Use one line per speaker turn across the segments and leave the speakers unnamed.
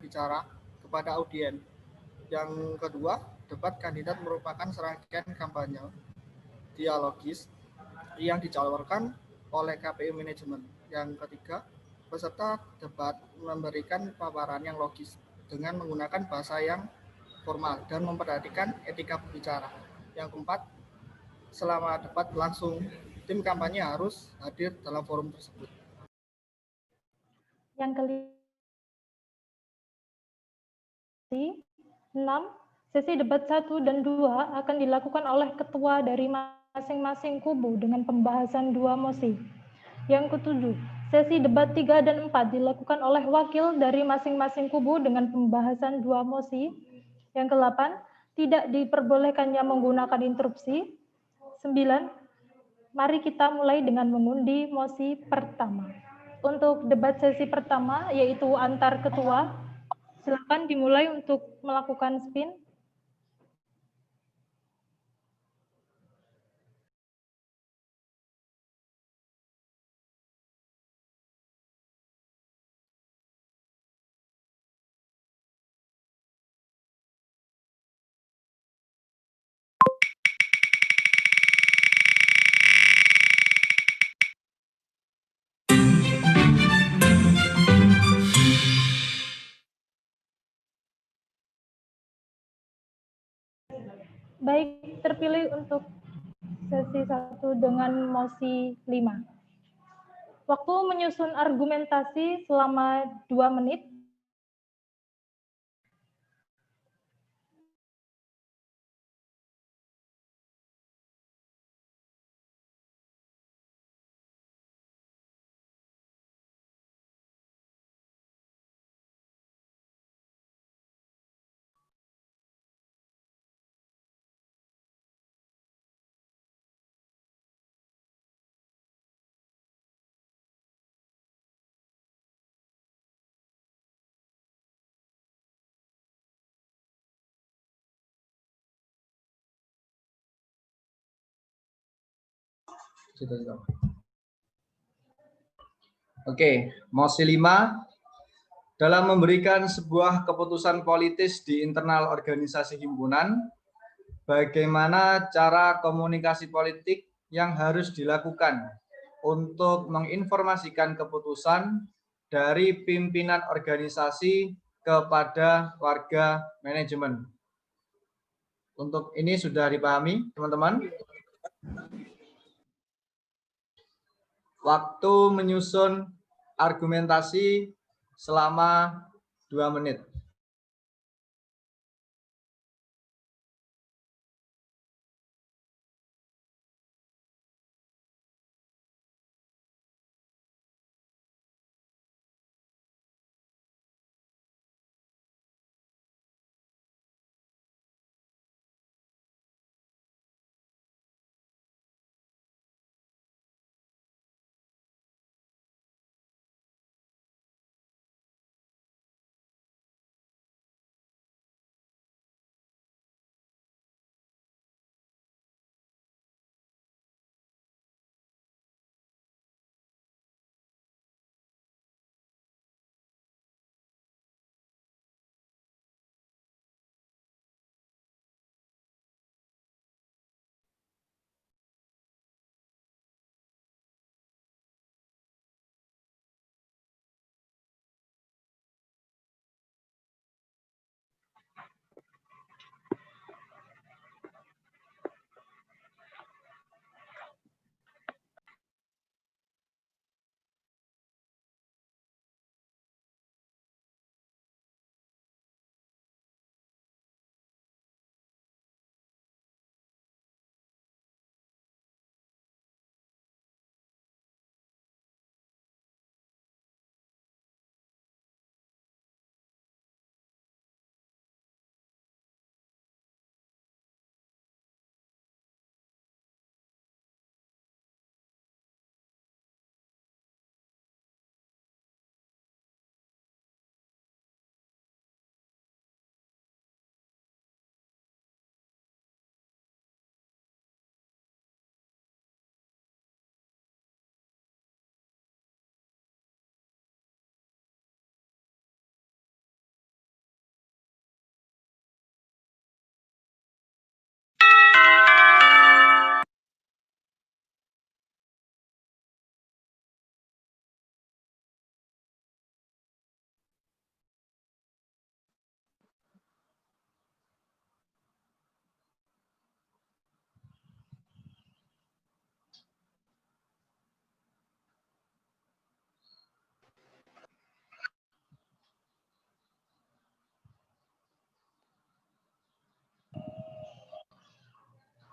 bicara kepada audiens. Yang kedua, debat kandidat merupakan serangkaian kampanye dialogis yang dicalonkan oleh KPU manajemen. Yang ketiga, peserta debat memberikan paparan yang logis dengan menggunakan bahasa yang formal dan memperhatikan etika berbicara. Yang keempat, selama debat berlangsung, tim kampanye harus hadir dalam forum tersebut.
Yang kelima, 6. Sesi debat 1 dan 2 akan dilakukan oleh ketua dari masing-masing kubu dengan pembahasan 2 mosi. Yang ketujuh, sesi debat 3 dan 4 dilakukan oleh wakil dari masing-masing kubu dengan pembahasan 2 mosi. Yang ke-8, tidak diperbolehkannya menggunakan interupsi. 9. Mari kita mulai dengan mengundi mosi pertama. Untuk debat sesi pertama, yaitu antar ketua, silakan dimulai untuk melakukan spin. Baik, terpilih untuk sesi 1 dengan mosi 5. Waktu menyusun argumentasi selama 2 menit.
Oke, mosi 5 dalam memberikan sebuah keputusan politis di internal organisasi himpunan, bagaimana cara komunikasi politik yang harus dilakukan untuk menginformasikan keputusan dari pimpinan organisasi kepada warga manajemen. Untuk ini sudah dipahami, teman-teman? Waktu menyusun argumentasi selama 2 menit.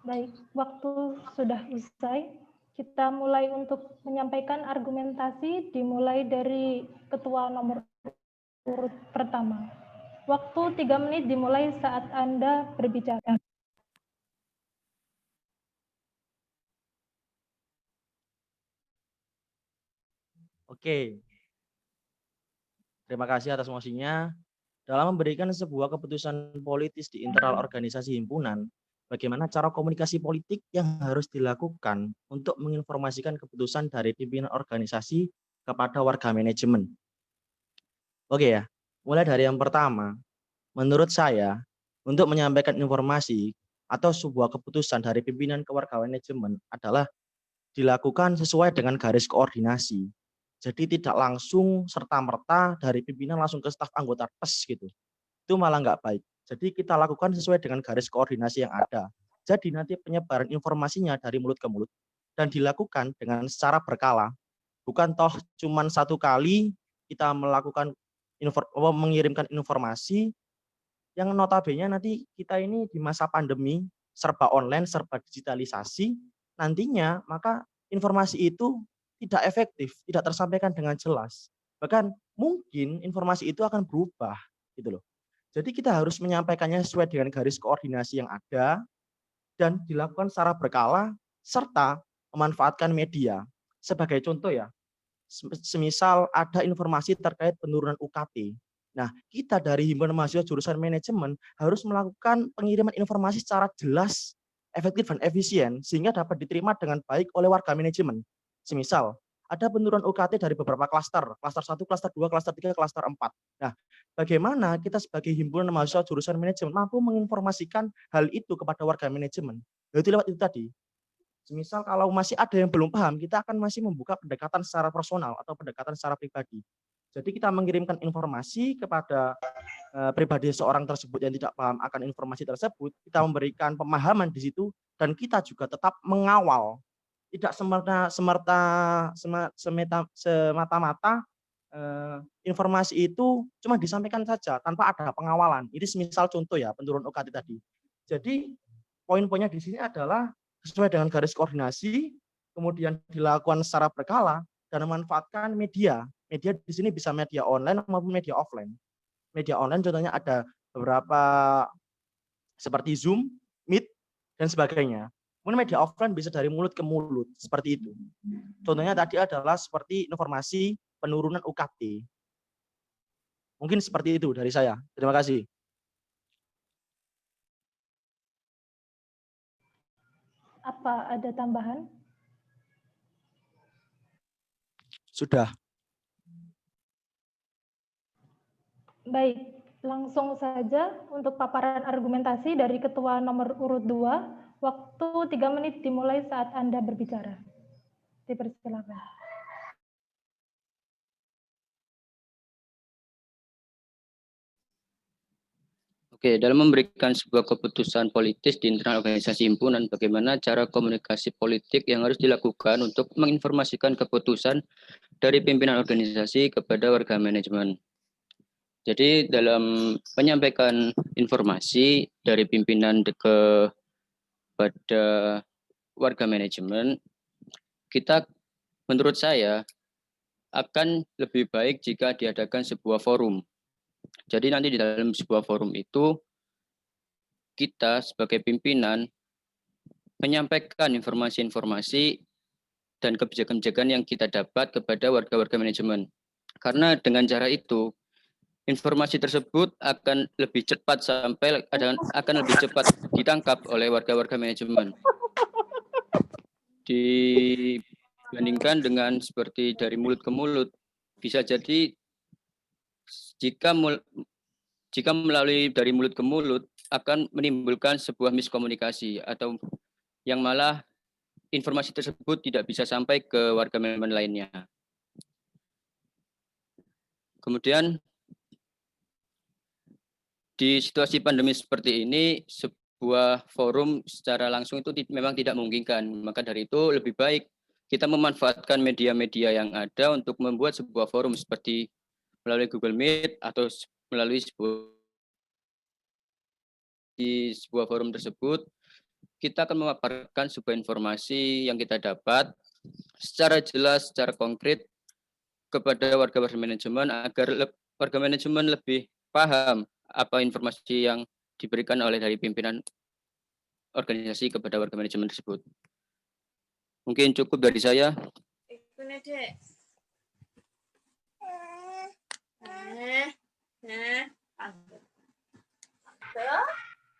Baik, waktu sudah usai. Kita mulai untuk menyampaikan argumentasi dimulai dari ketua nomor urut pertama. Waktu 3 menit dimulai saat Anda berbicara.
Oke, terima kasih atas mosinya. Dalam memberikan sebuah keputusan politis di internal organisasi himpunan, bagaimana cara komunikasi politik yang harus dilakukan untuk menginformasikan keputusan dari pimpinan organisasi kepada warga manajemen. Oke ya, mulai dari yang pertama, menurut saya, untuk menyampaikan informasi atau sebuah keputusan dari pimpinan ke warga manajemen adalah dilakukan sesuai dengan garis koordinasi. Jadi tidak langsung serta-merta dari pimpinan langsung ke staf anggota PES gitu. Itu malah nggak baik. Jadi kita lakukan sesuai dengan garis koordinasi yang ada. Jadi nanti penyebaran informasinya dari mulut ke mulut dan dilakukan dengan secara berkala. Bukan toh cuman satu kali kita melakukan mengirimkan informasi yang notabene nanti kita ini di masa pandemi serba online, serba digitalisasi, nantinya maka informasi itu tidak efektif, tidak tersampaikan dengan jelas. Bahkan mungkin informasi itu akan berubah gitu loh. Jadi kita harus menyampaikannya sesuai dengan garis koordinasi yang ada dan dilakukan secara berkala serta memanfaatkan media. Sebagai contoh ya, semisal ada informasi terkait penurunan UKT. Nah, kita dari Himpunan Mahasiswa Jurusan Manajemen harus melakukan pengiriman informasi secara jelas, efektif dan efisien sehingga dapat diterima dengan baik oleh warga manajemen. Semisal ada penurunan UKT dari beberapa klaster 1, klaster 2, klaster 3, klaster 4. Nah, bagaimana kita sebagai Himpunan Mahasiswa Jurusan Manajemen mampu menginformasikan hal itu kepada warga manajemen? Yaitu lewat itu tadi. Semisal kalau masih ada yang belum paham, kita akan masih membuka pendekatan secara personal atau pendekatan secara pribadi. Jadi kita mengirimkan informasi kepada pribadi seorang tersebut yang tidak paham akan informasi tersebut, kita memberikan pemahaman di situ dan kita juga tetap mengawal. Tidak semata-mata informasi itu cuma disampaikan saja tanpa ada pengawalan. Ini semisal contoh ya, penurunan UKT tadi. Jadi poin-poinnya di sini adalah sesuai dengan garis koordinasi, kemudian dilakukan secara berkala dan memanfaatkan media. Media di sini bisa media online maupun media offline. Media online contohnya ada beberapa seperti Zoom, Meet, dan sebagainya. Kemudian media offline bisa dari mulut ke mulut, seperti itu. Contohnya tadi adalah seperti informasi penurunan UKT. Mungkin seperti itu dari saya. Terima kasih.
Apa ada tambahan?
Sudah.
Baik, langsung saja untuk paparan argumentasi dari ketua nomor urut 2. Waktu 3 menit dimulai saat Anda berbicara. Dipersilakan.
Oke, dalam memberikan sebuah keputusan politis di internal organisasi himpunan, bagaimana cara komunikasi politik yang harus dilakukan untuk menginformasikan keputusan dari pimpinan organisasi kepada warga manajemen. Jadi dalam menyampaikan informasi dari pimpinan kepada warga manajemen, kita menurut saya akan lebih baik jika diadakan sebuah forum. Jadi nanti di dalam sebuah forum itu kita sebagai pimpinan menyampaikan informasi-informasi dan kebijakan-kebijakan yang kita dapat kepada warga-warga manajemen. Karena dengan cara itu informasi tersebut akan lebih cepat akan lebih cepat ditangkap oleh warga-warga manajemen dibandingkan dengan seperti dari mulut ke mulut. Bisa jadi jika melalui dari mulut ke mulut akan menimbulkan sebuah miskomunikasi atau yang malah informasi tersebut tidak bisa sampai ke warga manajemen lainnya. Kemudian di situasi pandemi seperti ini, sebuah forum secara langsung itu memang tidak memungkinkan. Maka dari itu lebih baik kita memanfaatkan media-media yang ada untuk membuat sebuah forum seperti melalui Google Meet atau melalui sebuah forum tersebut kita akan memaparkan sebuah informasi yang kita dapat secara jelas, secara konkret kepada warga manajemen agar warga manajemen lebih paham apa informasi yang diberikan oleh dari pimpinan organisasi kepada warga manajemen tersebut. Mungkin cukup dari saya.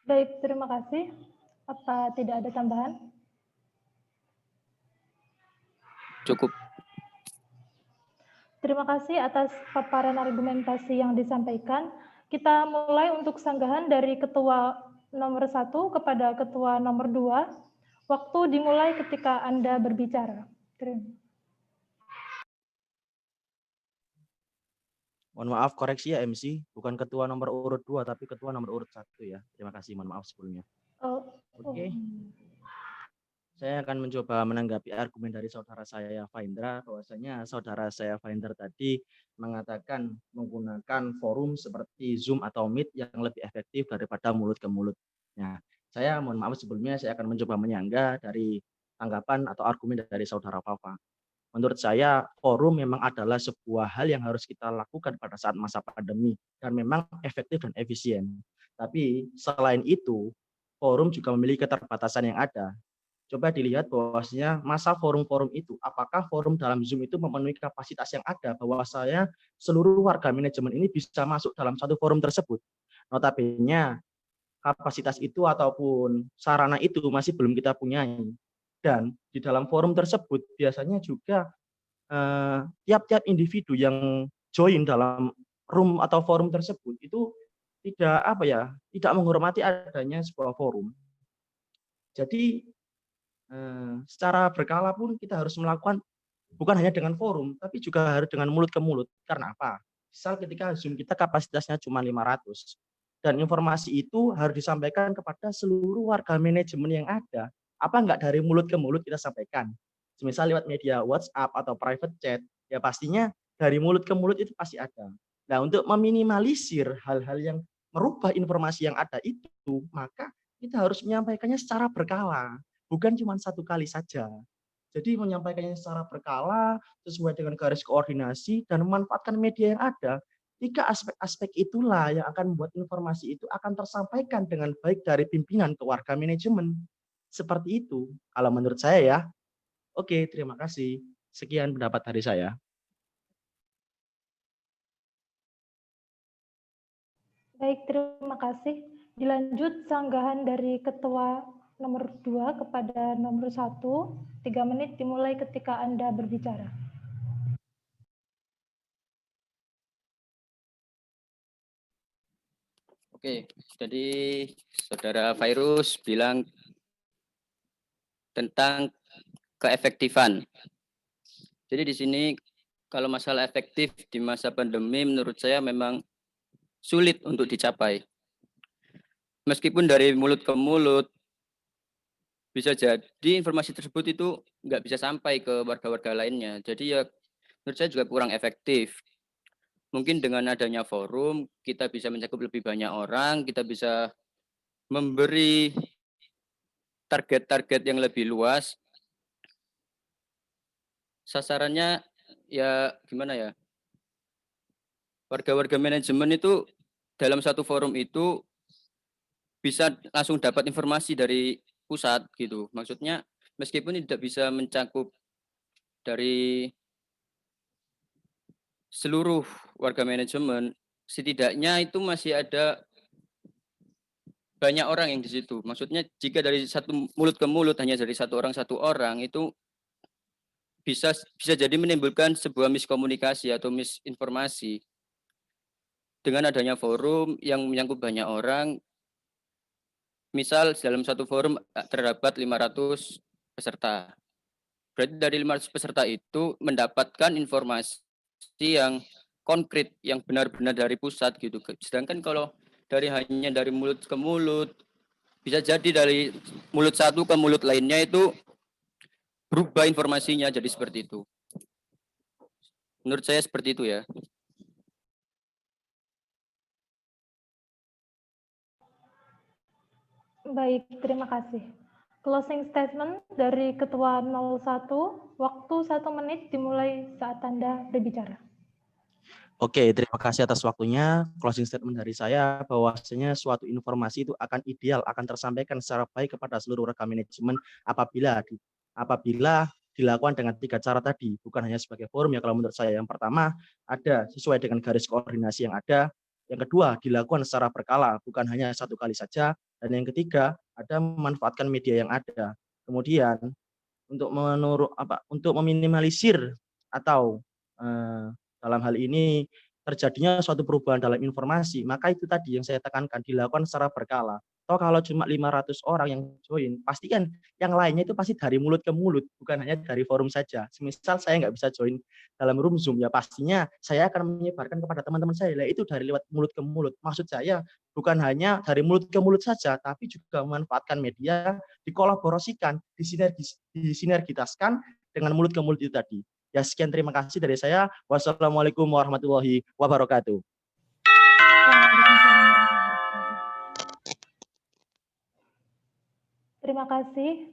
Baik, terima kasih. Apa tidak ada tambahan?
Cukup.
Terima kasih atas paparan argumentasi yang disampaikan. Kita mulai untuk sanggahan dari Ketua nomor 1 kepada Ketua nomor 2. Waktu dimulai ketika Anda berbicara.
Mohon maaf, koreksi ya MC, bukan ketua nomor urut 2 tapi ketua nomor urut 1 ya. Terima kasih, mohon maaf sebelumnya. Oke. Saya akan mencoba menanggapi argumen dari saudara saya Faindra, bahwasanya saudara saya Faindra tadi mengatakan menggunakan forum seperti Zoom atau Meet yang lebih efektif daripada mulut ke mulut. Nah, saya mohon maaf sebelumnya, saya akan mencoba menyangga dari tanggapan atau argumen dari saudara Fafa. Menurut saya, forum memang adalah sebuah hal yang harus kita lakukan pada saat masa pandemi dan memang efektif dan efisien. Tapi selain itu, forum juga memiliki keterbatasan yang ada. Coba dilihat bahwasanya masa forum-forum itu, apakah forum dalam Zoom itu memenuhi kapasitas yang ada, bahwa saya seluruh warga manajemen ini bisa masuk dalam satu forum tersebut. Notabene kapasitas itu ataupun sarana itu masih belum kita punyai. Dan di dalam forum tersebut biasanya juga tiap-tiap individu yang join dalam room atau forum tersebut itu tidak menghormati adanya sebuah forum. Jadi secara berkala pun kita harus melakukan bukan hanya dengan forum, tapi juga harus dengan mulut ke mulut. Karena apa? Misal ketika Zoom kita kapasitasnya cuma 500, dan informasi itu harus disampaikan kepada seluruh warga manajemen yang ada. Apa enggak dari mulut ke mulut kita sampaikan? Misal lewat media WhatsApp atau private chat, ya pastinya dari mulut ke mulut itu pasti ada. Nah, untuk meminimalisir hal-hal yang merubah informasi yang ada itu, maka kita harus menyampaikannya secara berkala. Bukan cuma satu kali saja. Jadi menyampaikannya secara berkala, sesuai dengan garis koordinasi, dan memanfaatkan media yang ada. 3 aspek-aspek itulah yang akan membuat informasi itu akan tersampaikan dengan baik dari pimpinan ke warga manajemen. Seperti itu, kalau menurut saya ya. Oke, terima kasih. Sekian pendapat dari saya.
Baik, terima kasih. Dilanjut sanggahan dari Ketua nomor 2 kepada nomor 1. 3 menit dimulai ketika Anda berbicara.
Oke, jadi saudara Virus bilang tentang keefektifan. Jadi di sini kalau masalah efektif di masa pandemi menurut saya memang sulit untuk dicapai. Meskipun dari mulut ke mulut, bisa jadi informasi tersebut itu nggak bisa sampai ke warga-warga lainnya. Jadi ya menurut saya juga kurang efektif. Mungkin dengan adanya forum, kita bisa mencakup lebih banyak orang, kita bisa memberi target-target yang lebih luas. Sasarannya ya gimana ya? Warga-warga manajemen itu dalam satu forum itu bisa langsung dapat informasi dari pusat gitu. Maksudnya meskipun tidak bisa mencakup dari seluruh warga manajemen, setidaknya itu masih ada banyak orang yang di situ. Maksudnya jika dari satu mulut ke mulut hanya dari satu orang itu bisa jadi menimbulkan sebuah miskomunikasi atau misinformasi. Dengan adanya forum yang menyangkut banyak orang, misal dalam satu forum terdapat 500 peserta. Berarti dari 500 peserta itu mendapatkan informasi yang konkret, yang benar-benar dari pusat gitu. Sedangkan kalau hanya dari mulut ke mulut, bisa jadi dari mulut satu ke mulut lainnya itu berubah informasinya jadi seperti itu. Menurut saya seperti itu ya.
Baik, terima kasih. Closing statement dari Ketua 01, waktu 1 menit dimulai saat Anda berbicara.
Oke, terima kasih atas waktunya. Closing statement dari saya bahwasanya suatu informasi itu akan ideal, akan tersampaikan secara baik kepada seluruh rekan manajemen apabila dilakukan dengan 3 cara tadi, bukan hanya sebagai forum ya kalau menurut saya. Yang pertama, ada sesuai dengan garis koordinasi yang ada. Yang kedua, dilakukan secara berkala, bukan hanya 1 kali saja. Dan yang ketiga, ada memanfaatkan media yang ada. Kemudian untuk meminimalisir atau dalam hal ini terjadinya suatu perubahan dalam informasi, maka itu tadi yang saya tekankan dilakukan secara berkala. Toh kalau cuma 500 orang yang join, pasti kan yang lainnya itu pasti dari mulut ke mulut, bukan hanya dari forum saja. Semisal saya nggak bisa join dalam room Zoom, ya pastinya saya akan menyebarkan kepada teman-teman saya. Lah itu dari lewat mulut ke mulut. Maksud saya bukan hanya dari mulut ke mulut saja, tapi juga memanfaatkan media, dikolaborasikan, disinergitaskan dengan mulut ke mulut itu tadi. Ya sekian, terima kasih dari saya. Wassalamualaikum warahmatullahi wabarakatuh.
Terima kasih.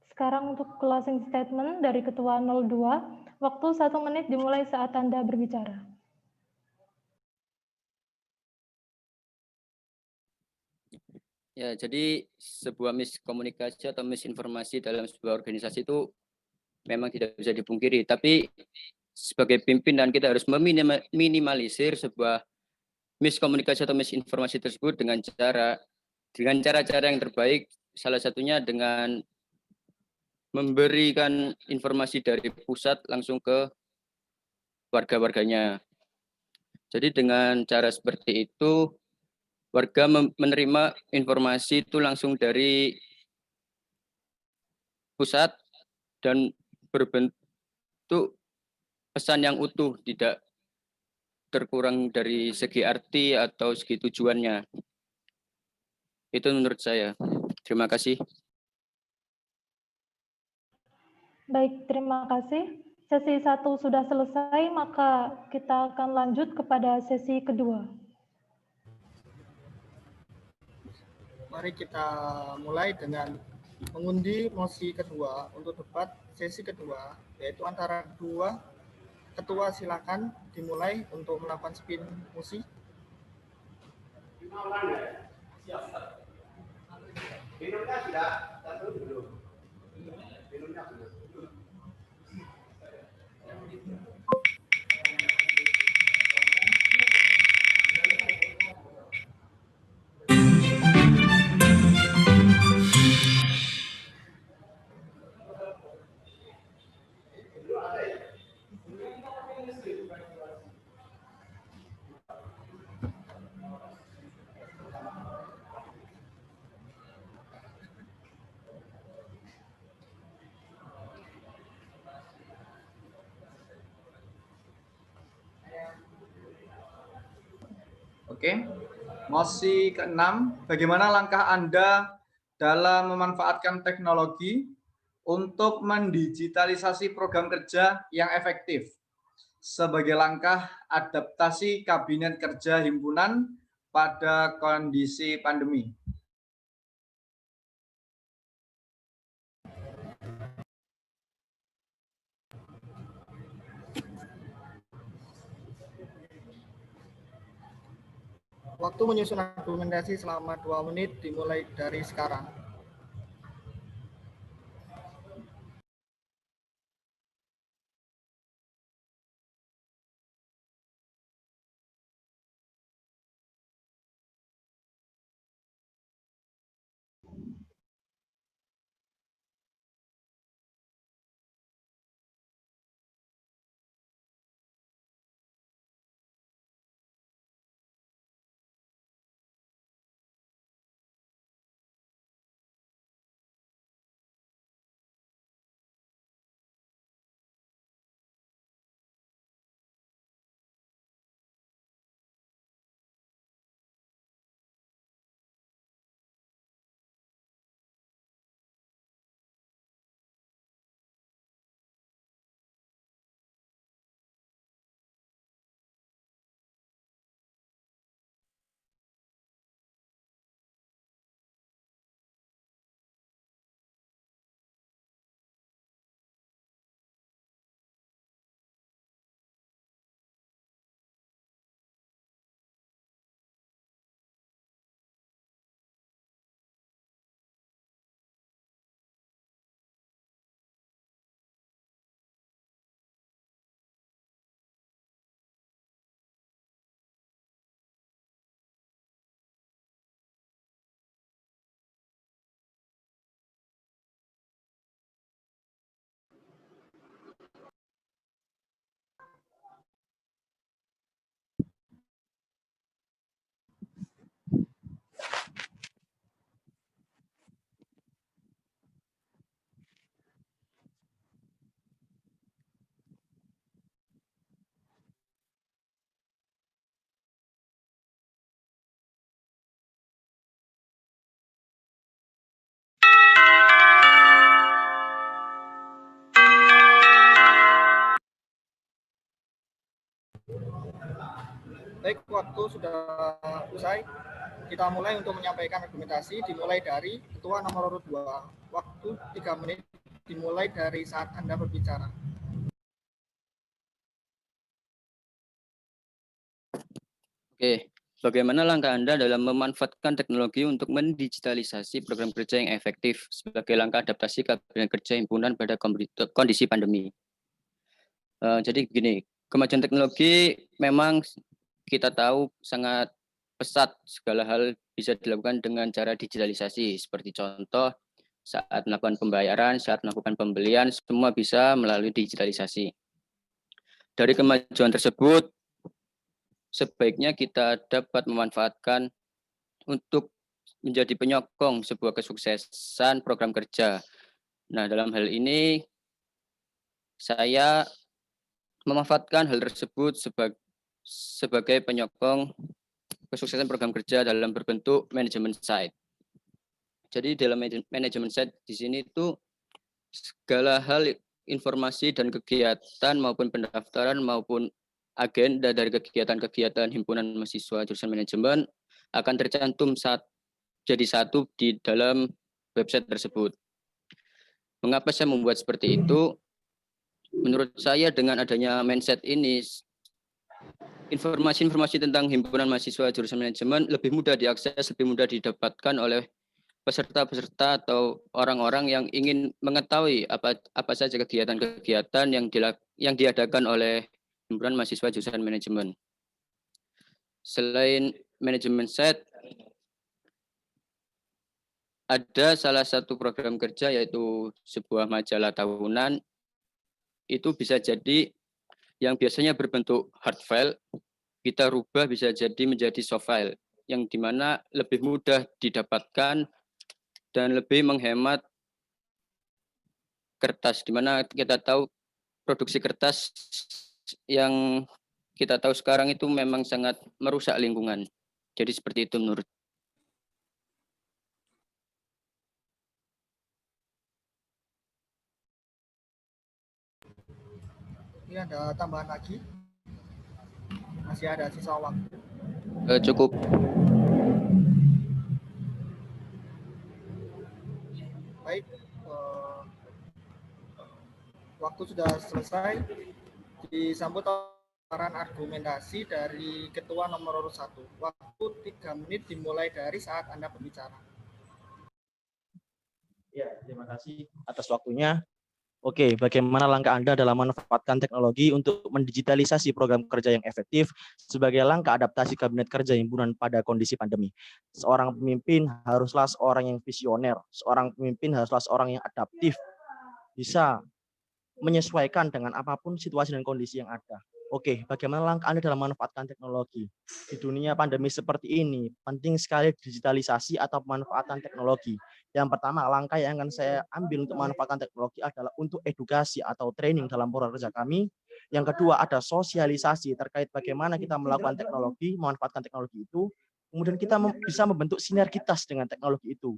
Sekarang untuk closing statement dari Ketua 02, waktu 1 menit dimulai saat Anda berbicara.
Ya, jadi sebuah miskomunikasi atau misinformasi dalam sebuah organisasi itu memang tidak bisa dipungkiri. Tapi sebagai pimpinan kita harus meminimalisir sebuah miskomunikasi atau misinformasi tersebut dengan cara-cara yang terbaik. Salah satunya dengan memberikan informasi dari pusat langsung ke warga-warganya. Jadi dengan cara seperti itu, warga menerima informasi itu langsung dari pusat dan berbentuk pesan yang utuh, tidak terkurang dari segi arti atau segi tujuannya. Itu menurut saya. Terima kasih.
Baik, terima kasih. Sesi 1 sudah selesai, maka kita akan lanjut kepada sesi kedua.
Mari kita mulai dengan mengundi mosi kedua untuk debat sesi kedua, yaitu antara dua ketua. Silakan dimulai untuk melakukan spin mosi.
Oke. Mosi ke-6, bagaimana langkah Anda dalam memanfaatkan teknologi untuk mendigitalisasi program kerja yang efektif sebagai langkah adaptasi kabinet kerja himpunan pada kondisi pandemi?
Waktu menyusun argumentasi selama 2 menit dimulai dari sekarang. Baik, waktu sudah usai. Kita mulai untuk menyampaikan argumentasi, dimulai dari ketua nomor urut 2. Waktu 3 menit dimulai dari saat Anda berbicara.
Oke, bagaimana langkah Anda dalam memanfaatkan teknologi untuk mendigitalisasi program kerja yang efektif sebagai langkah adaptasi kabinet kerja himpunan pada kondisi pandemi? Jadi begini, kemajuan teknologi memang kita tahu sangat pesat, segala hal bisa dilakukan dengan cara digitalisasi. Seperti contoh, saat melakukan pembayaran, saat melakukan pembelian, semua bisa melalui digitalisasi. Dari kemajuan tersebut, sebaiknya kita dapat memanfaatkan untuk menjadi penyokong sebuah kesuksesan program kerja. Nah, dalam hal ini saya memanfaatkan hal tersebut sebagai penyokong kesuksesan program kerja dalam berbentuk manajemen site. Jadi dalam manajemen site di sini itu segala hal informasi dan kegiatan maupun pendaftaran maupun agenda dari kegiatan-kegiatan himpunan mahasiswa jurusan manajemen akan tercantum jadi satu di dalam website tersebut. Mengapa saya membuat seperti itu? Menurut saya dengan adanya mindset ini, informasi-informasi tentang himpunan mahasiswa jurusan manajemen lebih mudah diakses, lebih mudah didapatkan oleh peserta-peserta atau orang-orang yang ingin mengetahui apa saja kegiatan-kegiatan yang diadakan oleh himpunan mahasiswa jurusan manajemen. Selain manajemen set, ada salah satu program kerja yaitu sebuah majalah tahunan. Itu bisa jadi yang biasanya berbentuk hard file, kita rubah bisa jadi menjadi soft file, yang dimana lebih mudah didapatkan dan lebih menghemat kertas, dimana kita tahu produksi kertas yang kita tahu sekarang itu memang sangat merusak lingkungan. Jadi seperti itu menurut.
Ini ada tambahan lagi. Masih ada sisa waktu.
Cukup.
Baik, waktu sudah selesai. Disambut saran argumentasi dari ketua nomor urut 1. Waktu 3 menit dimulai dari saat Anda berbicara.
Ya, terima kasih atas waktunya. Oke, bagaimana langkah Anda dalam memanfaatkan teknologi untuk mendigitalisasi program kerja yang efektif sebagai langkah adaptasi kabinet kerja himpunan pada kondisi pandemi? Seorang pemimpin haruslah seorang yang visioner, seorang pemimpin haruslah seorang yang adaptif, bisa menyesuaikan dengan apapun situasi dan kondisi yang ada. Oke, bagaimana langkah Anda dalam memanfaatkan teknologi? Di dunia pandemi seperti ini, penting sekali digitalisasi atau pemanfaatan teknologi. Yang pertama, langkah yang akan saya ambil untuk memanfaatkan teknologi adalah untuk edukasi atau training dalam program kerja kami. Yang kedua, ada sosialisasi terkait bagaimana kita melakukan teknologi, memanfaatkan teknologi itu. Kemudian kita bisa membentuk sinergitas dengan teknologi itu.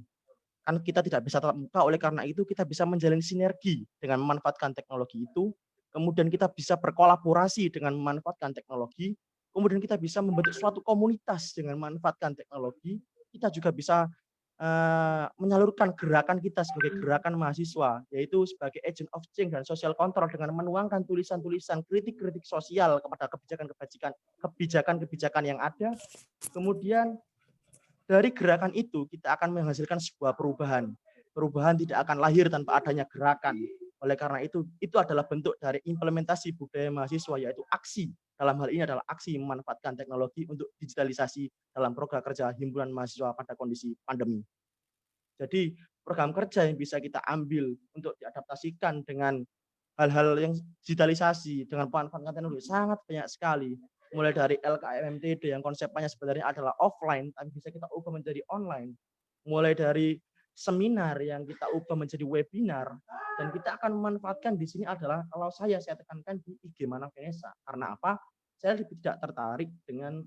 Kan kita tidak bisa tatap muka, oleh karena itu kita bisa menjalin sinergi dengan memanfaatkan teknologi itu. Kemudian kita bisa berkolaborasi dengan memanfaatkan teknologi. Kemudian kita bisa membentuk suatu komunitas dengan memanfaatkan teknologi. Kita juga bisa menyalurkan gerakan kita sebagai gerakan mahasiswa, yaitu sebagai agent of change dan social control dengan menuangkan tulisan-tulisan kritik-kritik sosial kepada kebijakan-kebijakan yang ada. Kemudian dari gerakan itu kita akan menghasilkan sebuah perubahan. Perubahan tidak akan lahir tanpa adanya gerakan. Oleh karena itu adalah bentuk dari implementasi budaya mahasiswa, yaitu aksi. Dalam hal ini adalah aksi memanfaatkan teknologi untuk digitalisasi dalam program kerja himpunan mahasiswa pada kondisi pandemi. Jadi program kerja yang bisa kita ambil untuk diadaptasikan dengan hal-hal yang digitalisasi dengan pemanfaatan teknologi sangat banyak sekali. Mulai dari LKMMTD yang konsepnya sebenarnya adalah offline, tapi bisa kita ubah menjadi online. Mulai dari seminar yang kita ubah menjadi webinar, dan kita akan memanfaatkan di sini adalah kalau saya tekankan di IG Mana Vanessa. Karena apa? Saya lebih tidak tertarik dengan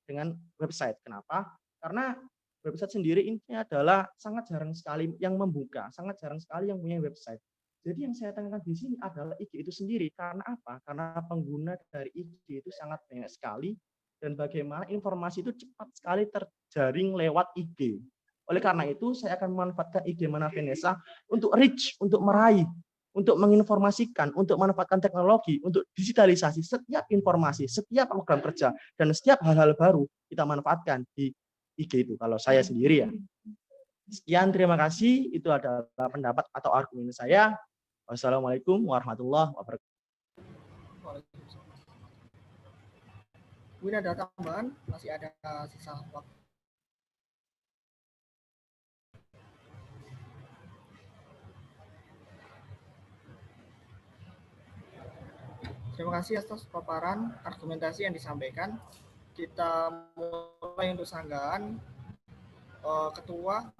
dengan website. Kenapa? Karena website sendiri ini adalah sangat jarang sekali yang membuka, sangat jarang sekali yang punya website. Jadi yang saya tekankan di sini adalah IG itu sendiri. Karena apa? Karena pengguna dari IG itu sangat banyak sekali. dan bagaimana informasi itu cepat sekali terjaring lewat IG. Oleh karena itu, saya akan memanfaatkan IG Mana Vanessa untuk reach, untuk meraih, untuk menginformasikan, untuk memanfaatkan teknologi, untuk digitalisasi setiap informasi, setiap program kerja, dan setiap hal-hal baru kita manfaatkan di IG itu. Kalau saya sendiri ya. Sekian, terima kasih. Itu adalah pendapat atau argumen saya. Wassalamualaikum warahmatullahi wabarakatuh.
Mungkin ada tambahan, masih ada sisa waktu. Terima kasih atas paparan argumentasi yang disampaikan. Kita mulai untuk sanggahan. Ketua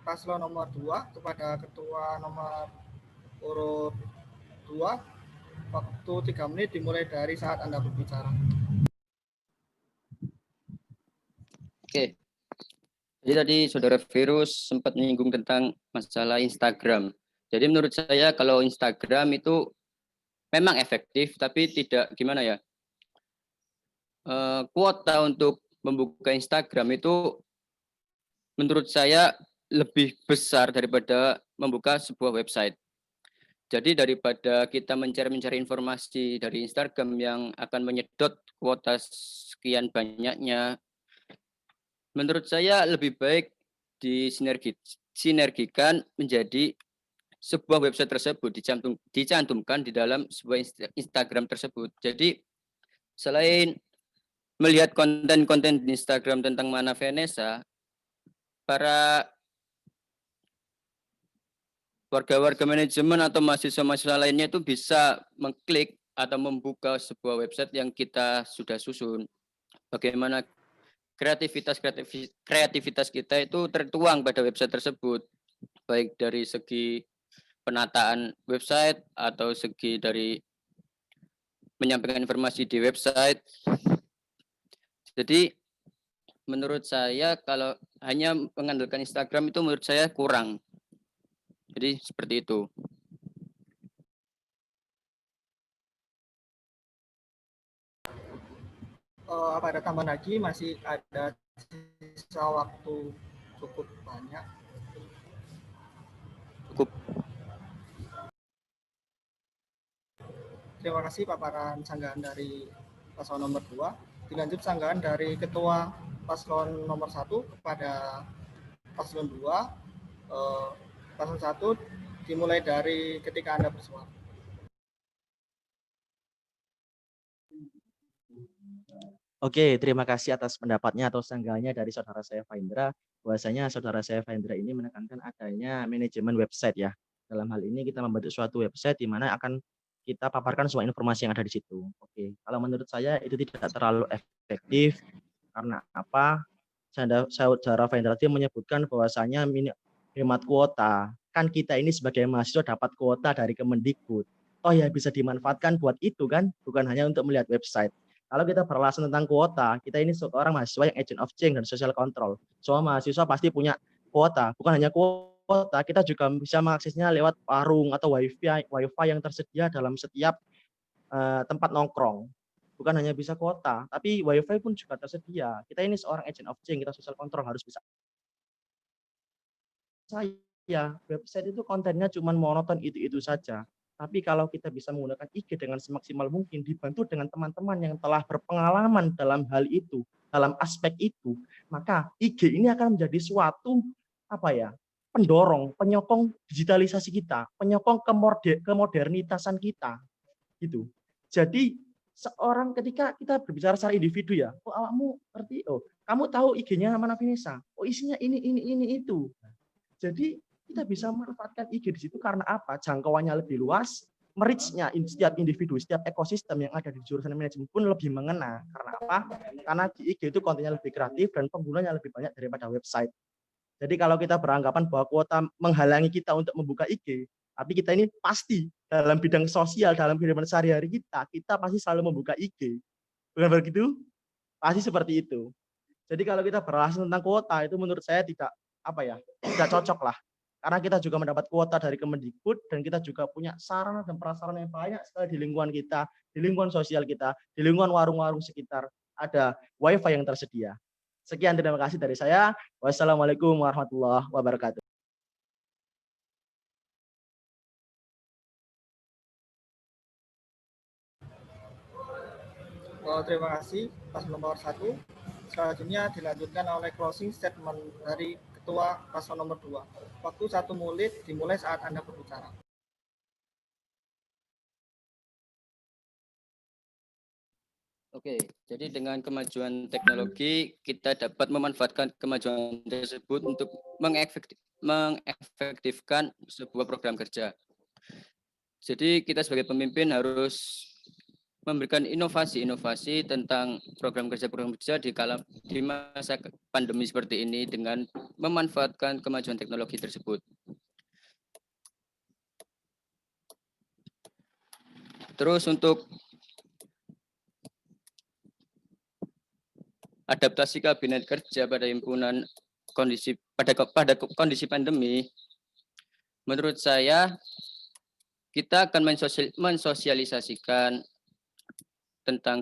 paslon nomor 2 kepada ketua nomor urut 2, waktu 3 menit dimulai dari saat Anda berbicara.
Oke. Jadi tadi Saudara Virus sempat menyinggung tentang masalah Instagram. Jadi menurut saya kalau Instagram itu memang efektif, tapi tidak gimana ya, kuota untuk membuka Instagram itu menurut saya lebih besar daripada membuka sebuah website. Jadi daripada kita mencari informasi dari Instagram yang akan menyedot kuota sekian banyaknya, menurut saya lebih baik disinergikan menjadi sebuah website tersebut dicantumkan di dalam sebuah Instagram tersebut. Jadi selain melihat konten-konten di Instagram tentang Mana Vanessa, para warga-warga manajemen atau mahasiswa-mahasiswa lainnya itu bisa mengklik atau membuka sebuah website yang kita sudah susun. Bagaimana kreativitas kita itu tertuang pada website tersebut, baik dari segi penataan website atau segi dari menyampaikan informasi di website. Jadi menurut saya kalau hanya mengandalkan Instagram itu menurut saya kurang. Jadi seperti itu.
Apa ada tambahan lagi? Masih ada sisa waktu cukup banyak.
Cukup.
Terima kasih paparan sanggahan dari paslon nomor 2. Dilanjut sanggahan dari ketua paslon nomor 1 kepada paslon 2. Paslon 1 dimulai dari ketika Anda bersuara.
Oke, terima kasih atas pendapatnya atau sanggahannya dari saudara saya Faindra. Bahwasanya saudara saya Faindra ini menekankan adanya manajemen website ya. Dalam hal ini kita membentuk suatu website di mana akan kita paparkan semua informasi yang ada di situ. Oke, kalau menurut saya itu tidak terlalu efektif. Karena apa? Saudara Faindra tadi menyebutkan bahwasanya hemat kuota. Kan kita ini sebagai mahasiswa dapat kuota dari Kemendikbud. Oh ya, bisa dimanfaatkan buat itu kan, bukan hanya untuk melihat website. Kalau kita beralasan tentang kuota, kita ini seorang mahasiswa yang agent of change dan social control. Semua mahasiswa pasti punya kuota, bukan hanya kuota, kita juga bisa mengaksesnya lewat warung atau wifi yang tersedia dalam setiap tempat nongkrong. Bukan hanya bisa kuota, tapi wifi pun juga tersedia. Kita ini seorang agent of change, kita social control harus bisa. Saya website itu kontennya cuma monoton itu saja. Tapi kalau kita bisa menggunakan IG dengan semaksimal mungkin, dibantu dengan teman-teman yang telah berpengalaman dalam hal itu, dalam aspek itu, maka IG ini akan menjadi suatu pendorong, penyokong digitalisasi kita, penyokong kemodernitasan kita, gitu. Jadi seorang ketika kita berbicara secara individu ya, kamu ngerti, kamu tahu IG-nya Mana Vanessa, isinya ini itu. Jadi kita bisa memanfaatkan IG di situ karena apa? Jangkauannya lebih luas, merich-nya setiap individu, setiap ekosistem yang ada di jurusan manajemen pun lebih mengena. Karena apa? Karena di IG itu kontennya lebih kreatif dan penggunanya lebih banyak daripada website. Jadi kalau kita beranggapan bahwa kuota menghalangi kita untuk membuka IG, tapi kita ini pasti dalam bidang sosial, dalam kehidupan sehari-hari kita pasti selalu membuka IG. Bukan begitu? Pasti seperti itu. Jadi kalau kita beralasan tentang kuota itu menurut saya tidak cocok lah. Karena kita juga mendapat kuota dari Kemendikbud dan kita juga punya sarana dan prasarana yang banyak sekali di lingkungan kita, di lingkungan sosial kita, di lingkungan warung-warung sekitar ada WiFi yang tersedia. Sekian, terima kasih dari saya. Wassalamualaikum warahmatullahi wabarakatuh.
Terima kasih paslon nomor 1. Selanjutnya dilanjutkan oleh closing statement dari Ketua paslon nomor 2. Waktu 1 menit dimulai saat Anda berbicara.
Oke, jadi dengan kemajuan teknologi kita dapat memanfaatkan kemajuan tersebut untuk mengefektifkan sebuah program kerja. Jadi kita sebagai pemimpin harus memberikan inovasi-inovasi tentang program kerja di masa pandemi seperti ini dengan memanfaatkan kemajuan teknologi tersebut. Terus untuk adaptasi kabinet kerja pada kondisi pandemi, menurut saya kita akan mensosialisasikan tentang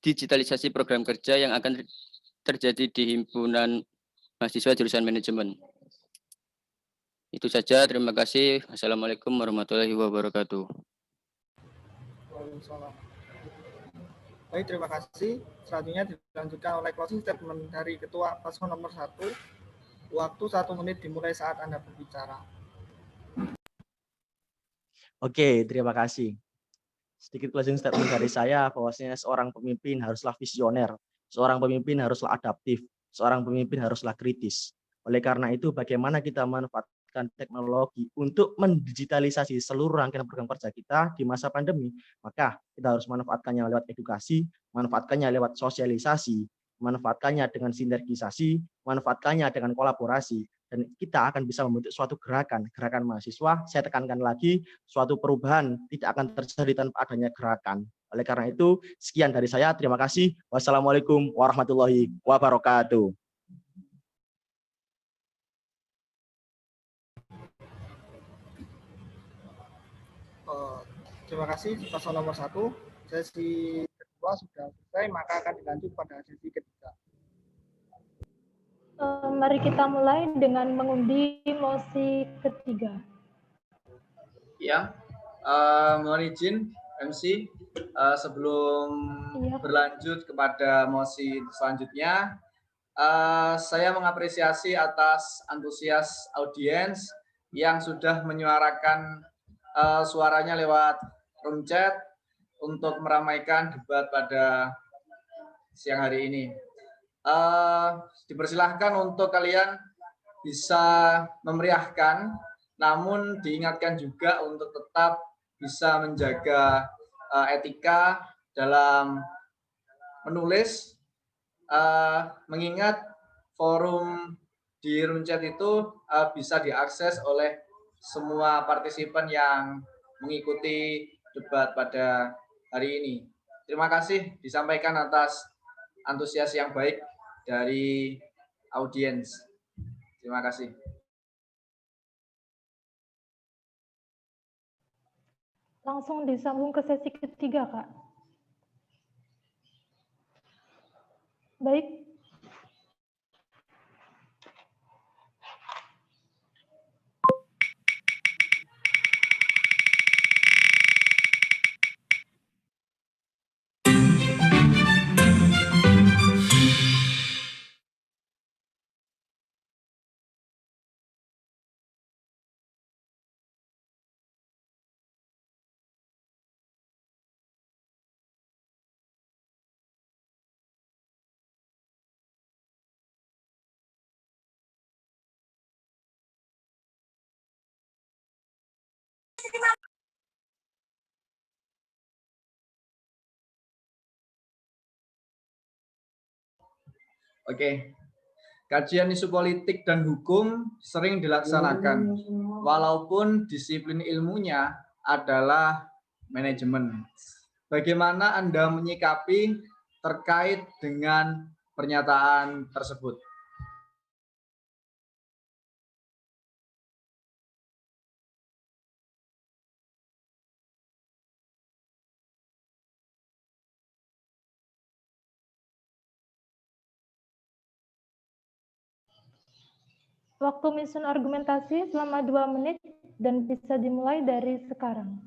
digitalisasi program kerja yang akan terjadi di himpunan mahasiswa jurusan manajemen. Itu saja, terima kasih. Assalamualaikum warahmatullahi wabarakatuh.
Waalaikumsalam. Baik, terima kasih. Selanjutnya dilanjutkan oleh closing statement dari Ketua paslon nomor 1. Waktu 1 menit dimulai saat Anda berbicara.
Oke, terima kasih. Sedikit closing statement dari saya, bahwasanya seorang pemimpin haruslah visioner, seorang pemimpin haruslah adaptif, seorang pemimpin haruslah kritis. Oleh karena itu, bagaimana kita memanfaatkan teknologi untuk mendigitalisasi seluruh rangkaian program kerja kita di masa pandemi, maka kita harus memanfaatkannya lewat edukasi, memanfaatkannya lewat sosialisasi, memanfaatkannya dengan sinergisasi, memanfaatkannya dengan kolaborasi, dan kita akan bisa membentuk suatu gerakan mahasiswa. Saya tekankan lagi, suatu perubahan tidak akan terjadi tanpa adanya gerakan. Oleh karena itu, sekian dari saya. Terima kasih. Wassalamualaikum warahmatullahi wabarakatuh.
Terima kasih paslon nomor 1. Sesi kedua sudah selesai, maka akan dilanjut pada sesi ketiga.
Mari kita mulai dengan mengundi mosi ketiga.
Ya, mohon izin MC, sebelum berlanjut kepada mosi selanjutnya, saya mengapresiasi atas antusias audiens yang sudah menyuarakan suaranya lewat room chat untuk meramaikan debat pada siang hari ini. Dipersilahkan untuk kalian bisa memeriahkan, namun diingatkan juga untuk tetap bisa menjaga etika dalam menulis, mengingat forum di room chat itu bisa diakses oleh semua partisipan yang mengikuti debat pada hari ini. Terima kasih disampaikan atas antusias yang baik dari audiens. Terima kasih.
Langsung disambung ke sesi ketiga, Kak. Baik.
Oke. Kajian isu politik dan hukum sering dilaksanakan, walaupun disiplin ilmunya adalah manajemen. Bagaimana Anda menyikapi terkait dengan pernyataan tersebut?
Waktu menyusun argumentasi selama 2 menit dan bisa dimulai dari sekarang.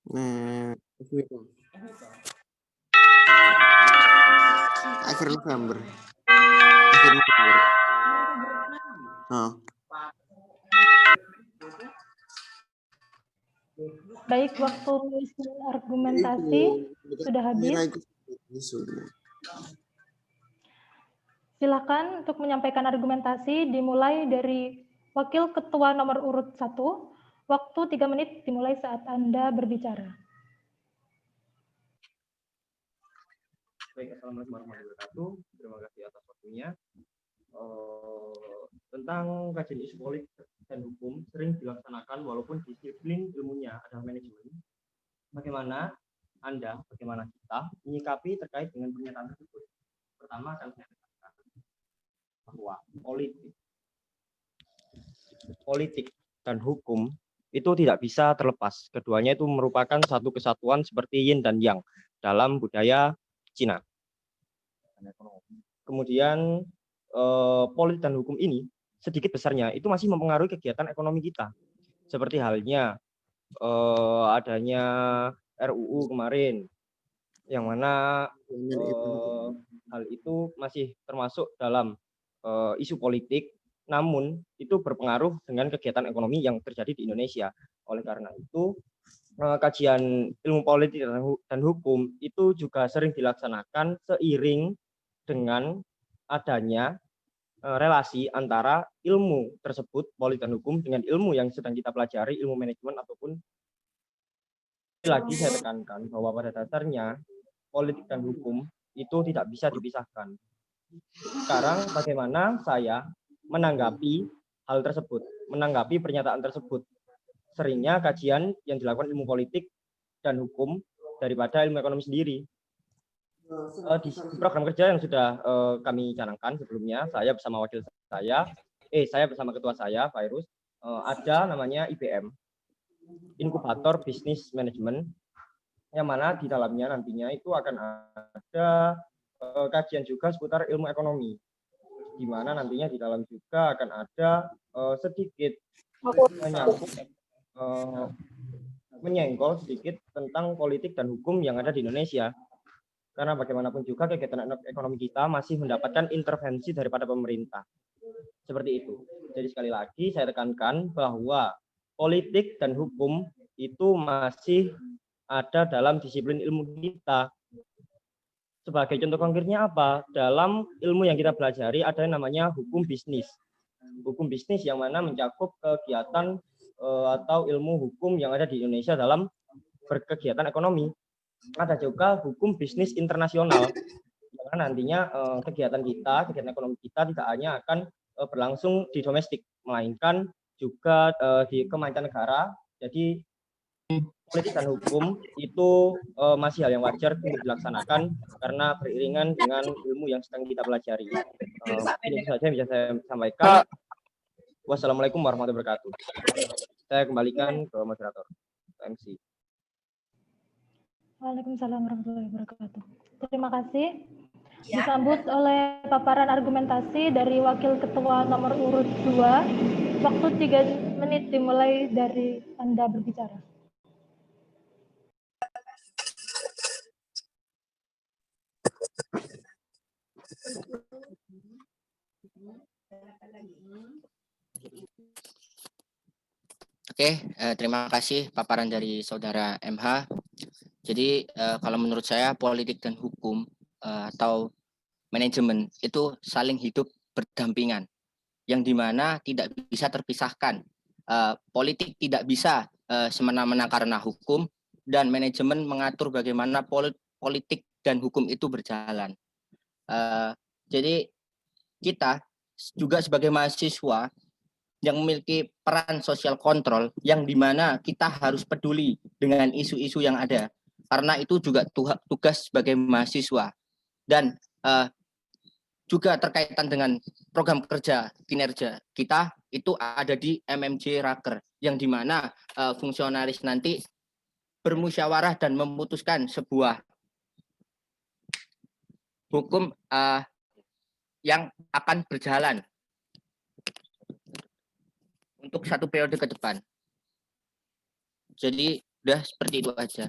Nah, akhir November. Oh.
Baik, waktu menyusun argumentasi sudah habis. Silakan untuk menyampaikan argumentasi dimulai dari Wakil Ketua nomor urut 1. Waktu 3 menit dimulai saat Anda berbicara.
Baik, assalamualaikum warahmatullahi wabarakatuh. Terima kasih atas waktunya. Tentang kajian isu politik dan hukum sering dilaksanakan walaupun disiplin ilmunya adalah manajemen. Bagaimana Anda, bagaimana kita menyikapi terkait dengan pernyataan tersebut? Pertama akan saya katakan bahwa politik dan hukum itu tidak bisa terlepas. Keduanya itu merupakan satu kesatuan seperti yin dan yang dalam budaya Cina. Kemudian politik dan hukum ini sedikit besarnya itu masih mempengaruhi kegiatan ekonomi kita. Seperti halnya adanya RUU kemarin, yang mana hal itu masih termasuk dalam isu politik, namun itu berpengaruh dengan kegiatan ekonomi yang terjadi di Indonesia. Oleh karena itu, kajian ilmu politik dan hukum itu juga sering dilaksanakan seiring dengan adanya relasi antara ilmu tersebut, politik dan hukum, dengan ilmu yang sedang kita pelajari, ilmu manajemen ataupun lagi saya tekankan bahwa pada dasarnya politik dan hukum itu tidak bisa dipisahkan. Sekarang bagaimana saya menanggapi hal tersebut, menanggapi pernyataan tersebut. Seringnya kajian yang dilakukan ilmu politik dan hukum daripada ilmu ekonomi sendiri. Di program kerja yang sudah kami canangkan sebelumnya, saya bersama wakil saya bersama ketua saya, Virus, ada namanya IBM, Inkubator Bisnis Management, yang mana di dalamnya nantinya itu akan ada kajian juga seputar ilmu ekonomi, di mana nantinya di dalam juga akan ada sedikit menyenggol sedikit tentang politik dan hukum yang ada di Indonesia. Karena bagaimanapun juga kegiatan ekonomi kita masih mendapatkan intervensi daripada pemerintah. Seperti itu. Jadi sekali lagi saya tekankan bahwa politik dan hukum itu masih ada dalam disiplin ilmu kita. Sebagai contoh konkretnya apa? Dalam ilmu yang kita pelajari ada yang namanya hukum bisnis. Hukum bisnis yang mana mencakup kegiatan
atau ilmu hukum yang ada di Indonesia dalam berkegiatan ekonomi. Ada juga hukum bisnis internasional, yang nantinya kegiatan ekonomi kita tidak hanya akan berlangsung di domestik, melainkan juga di kemancanegara. Jadi politik dan hukum itu masih hal yang wajar untuk dilaksanakan karena beriringan dengan ilmu yang sedang kita pelajari. Ini saja yang bisa saya sampaikan. Wassalamualaikum warahmatullahi wabarakatuh. Saya kembalikan ke moderator, MC.
Waalaikumsalam warahmatullahi wabarakatuh. Terima kasih. Disambut oleh paparan argumentasi dari Wakil Ketua nomor urut 2. Waktu 3 menit dimulai dari Anda berbicara.
Oke, terima kasih paparan dari Saudara MH. Jadi kalau menurut saya politik dan hukum atau manajemen itu saling hidup berdampingan, yang dimana tidak bisa terpisahkan. Politik tidak bisa semena-mena karena hukum, dan manajemen mengatur bagaimana politik dan hukum itu berjalan. Jadi kita juga sebagai mahasiswa yang memiliki peran sosial kontrol, yang dimana kita harus peduli dengan isu-isu yang ada, karena itu juga tugas sebagai mahasiswa. Dan juga terkaitan dengan program kerja kinerja kita itu ada di MMJ Raker, yang dimana fungsionaris nanti bermusyawarah dan memutuskan sebuah hukum yang akan berjalan untuk satu periode ke depan. Jadi udah seperti itu aja.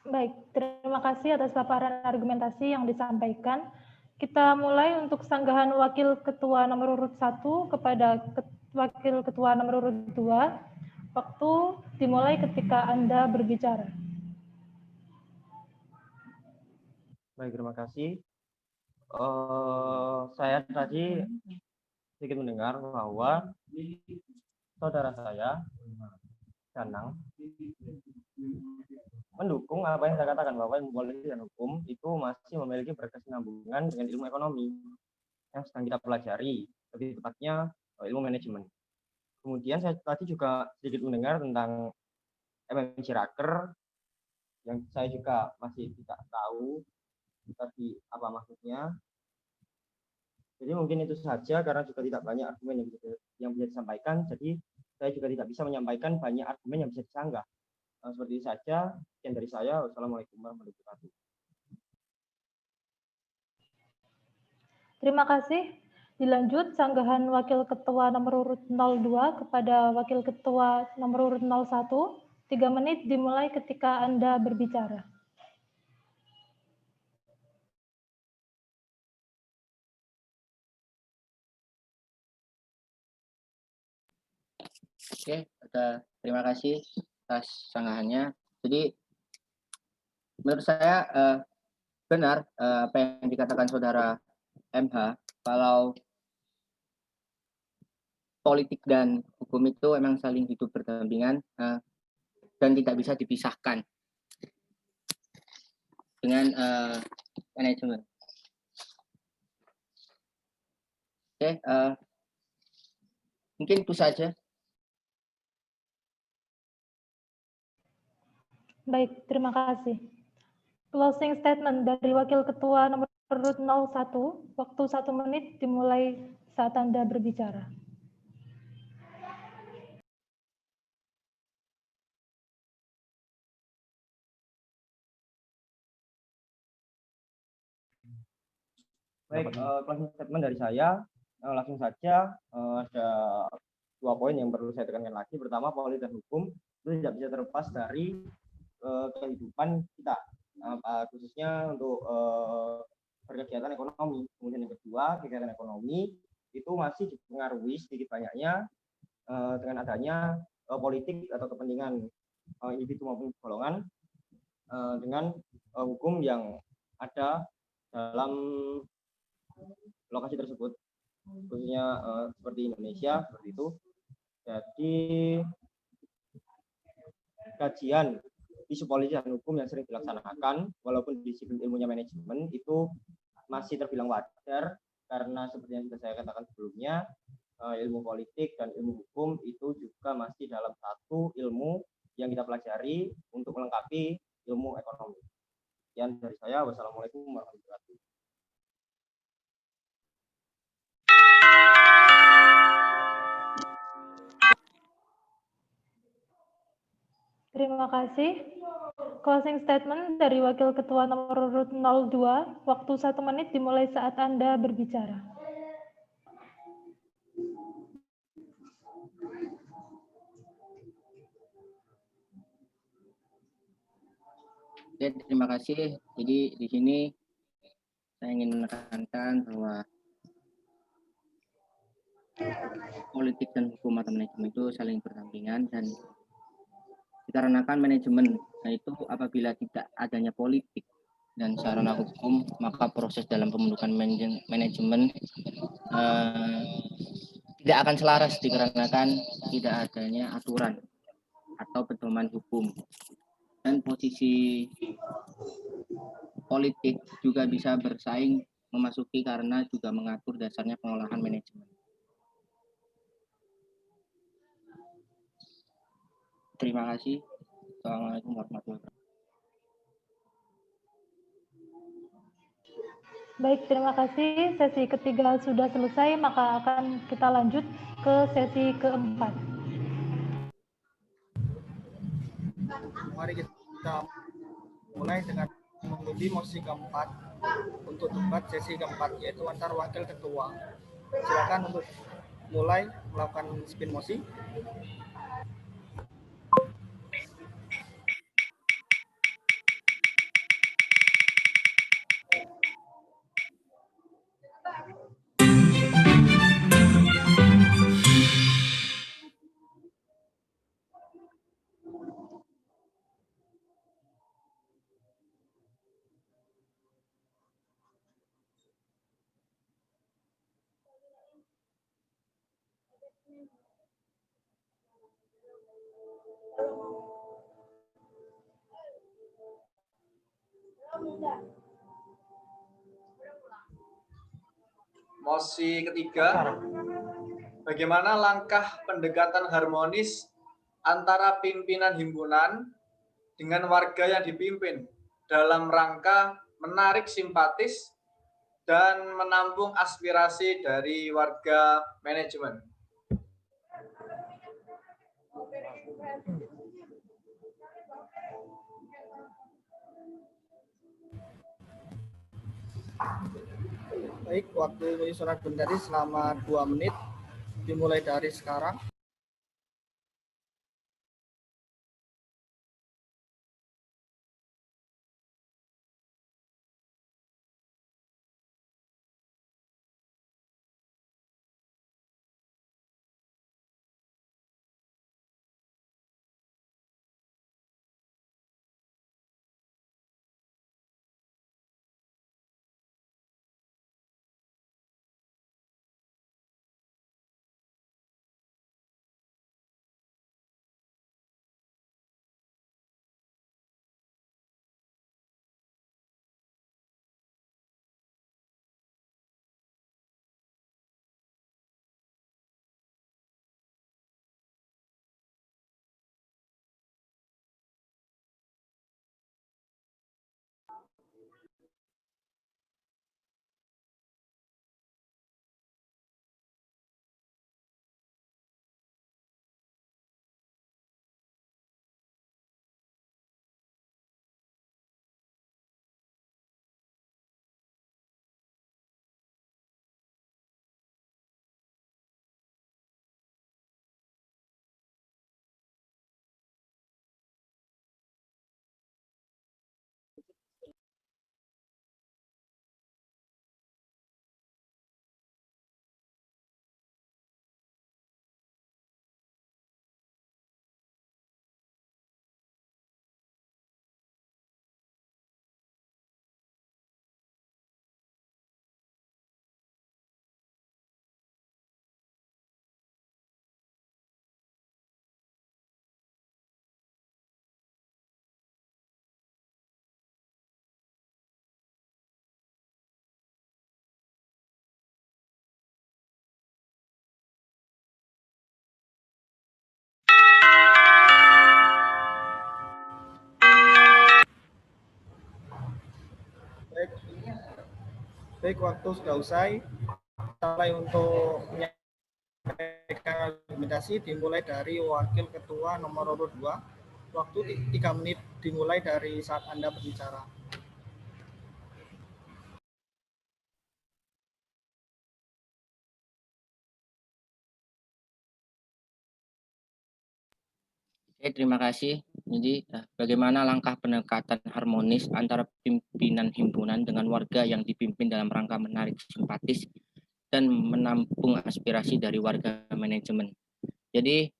Baik, terima kasih atas paparan argumentasi yang disampaikan. Kita mulai untuk sanggahan Wakil Ketua nomor urut 1 kepada Wakil Ketua nomor urut 2. Waktu dimulai ketika Anda berbicara.
Baik, terima kasih. Saya tadi sedikit mendengar bahwa saudara saya, Danang, mendukung apa yang saya katakan, bahwa ilmu politik dan hukum itu masih memiliki berkesinambungan dengan ilmu ekonomi yang sedang kita pelajari, lebih tepatnya ilmu manajemen. Kemudian saya tadi juga sedikit mendengar tentang MMJ Raker, yang saya juga masih tidak tahu tadi apa maksudnya. Jadi mungkin itu saja, karena juga tidak banyak argumen yang bisa disampaikan, jadi saya juga tidak bisa menyampaikan banyak argumen yang bisa disanggah. Seperti itu saja. Sekian dari saya. Wassalamualaikum warahmatullahi wabarakatuh.
Terima kasih. Dilanjut sanggahan Wakil Ketua nomor urut 02 kepada Wakil Ketua nomor urut 01. 3 menit dimulai ketika Anda berbicara.
Oke, terima kasih atas sanggahannya. Jadi menurut saya benar apa yang dikatakan Saudara MH, kalau politik dan hukum itu memang saling hidup berdampingan dan tidak bisa dipisahkan dengan manajemen. Oke, mungkin itu saja.
Baik, terima kasih. Closing statement dari Wakil Ketua nomor urut 01, waktu 1 menit dimulai saat Anda berbicara.
Baik, closing statement dari saya, langsung saja ada 2 poin yang perlu saya tekankan lagi. Pertama, politik dan hukum itu tidak bisa terlepas dari kehidupan kita, khususnya untuk berkegiatan ekonomi. Kemudian yang kedua, kegiatan ekonomi itu masih dipengaruhi sedikit banyaknya dengan adanya politik atau kepentingan individu maupun golongan dengan hukum yang ada dalam lokasi tersebut. khususnya seperti Indonesia seperti itu. Jadi kajian isu politik dan hukum yang sering dilaksanakan, walaupun disiplin ilmunya manajemen, itu masih terbilang wajar karena seperti yang sudah saya katakan sebelumnya, ilmu politik dan ilmu hukum itu juga masih dalam satu ilmu yang kita pelajari untuk melengkapi ilmu ekonomi. Sekian dari saya. Wassalamualaikum warahmatullahi wabarakatuh.
Terima kasih. Closing statement dari Wakil Ketua nomor urut 02, waktu 1 menit dimulai saat Anda berbicara.
Oke, terima kasih. Jadi di sini saya ingin menekankan bahwa politik dan hukum atau manajemen itu saling berdampingan, dan dikarenakan manajemen, yaitu apabila tidak adanya politik dan sarana hukum, maka proses dalam pembentukan manajemen tidak akan selaras dikarenakan tidak adanya aturan atau pedoman hukum. Dan posisi politik juga bisa bersaing memasuki karena juga mengatur dasarnya pengolahan manajemen. Terima kasih. Assalamualaikum warahmatullahi wabarakatuh.
Baik, terima kasih. Sesi ketiga sudah selesai, maka akan kita lanjut ke sesi keempat.
Mari kita mulai dengan mengundi mosi keempat untuk debat sesi keempat, yaitu antar wakil ketua. Silakan untuk mulai melakukan spin mosi.
Mosi ketiga, bagaimana langkah pendekatan harmonis antara pimpinan himpunan dengan warga yang dipimpin dalam rangka menarik simpatis dan menampung aspirasi dari warga manajemen.
Baik, waktu penyusunan bendari selama 2 menit dimulai dari sekarang. Baik, waktu sudah usai. Mulai untuk menyampaikan argumentasi dimulai dari wakil ketua nomor urut 2. Waktu 3 menit dimulai dari saat Anda berbicara.
Oke, terima kasih. Jadi, bagaimana langkah pendekatan harmonis antara pimpinan himpunan dengan warga yang dipimpin dalam rangka menarik simpatis dan menampung aspirasi dari warga manajemen. Jadi,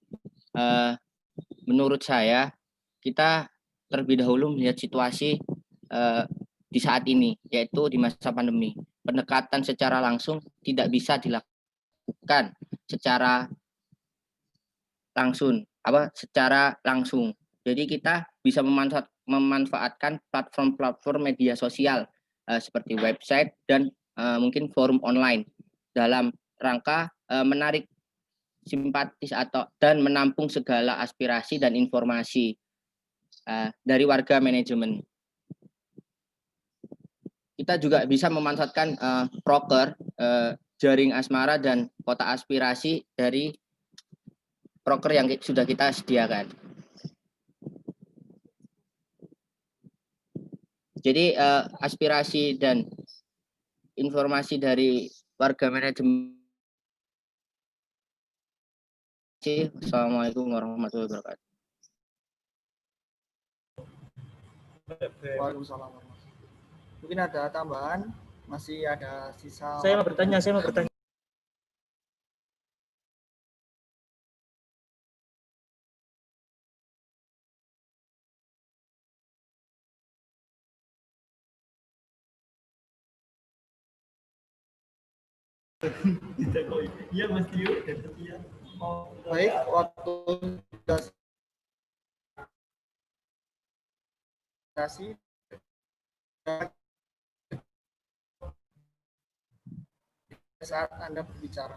menurut saya, kita terlebih dahulu melihat situasi di saat ini, yaitu di masa pandemi. Pendekatan secara langsung tidak bisa dilakukan secara langsung. Jadi kita bisa memanfaatkan platform-platform media sosial seperti website dan mungkin forum online dalam rangka menarik simpatis dan menampung segala aspirasi dan informasi dari warga manajemen. Kita juga bisa memanfaatkan proker, jaring asmara dan kotak aspirasi dari proker yang sudah kita sediakan. Jadi aspirasi dan informasi dari warga manajemen. Assalamualaikum warahmatullahi wabarakatuh.
Waalaikumsalam. Mungkin ada tambahan, masih ada sisa.
Saya mau bertanya.
Iya, Mas Tio. Baik, waktu sudah kasih saat Anda berbicara.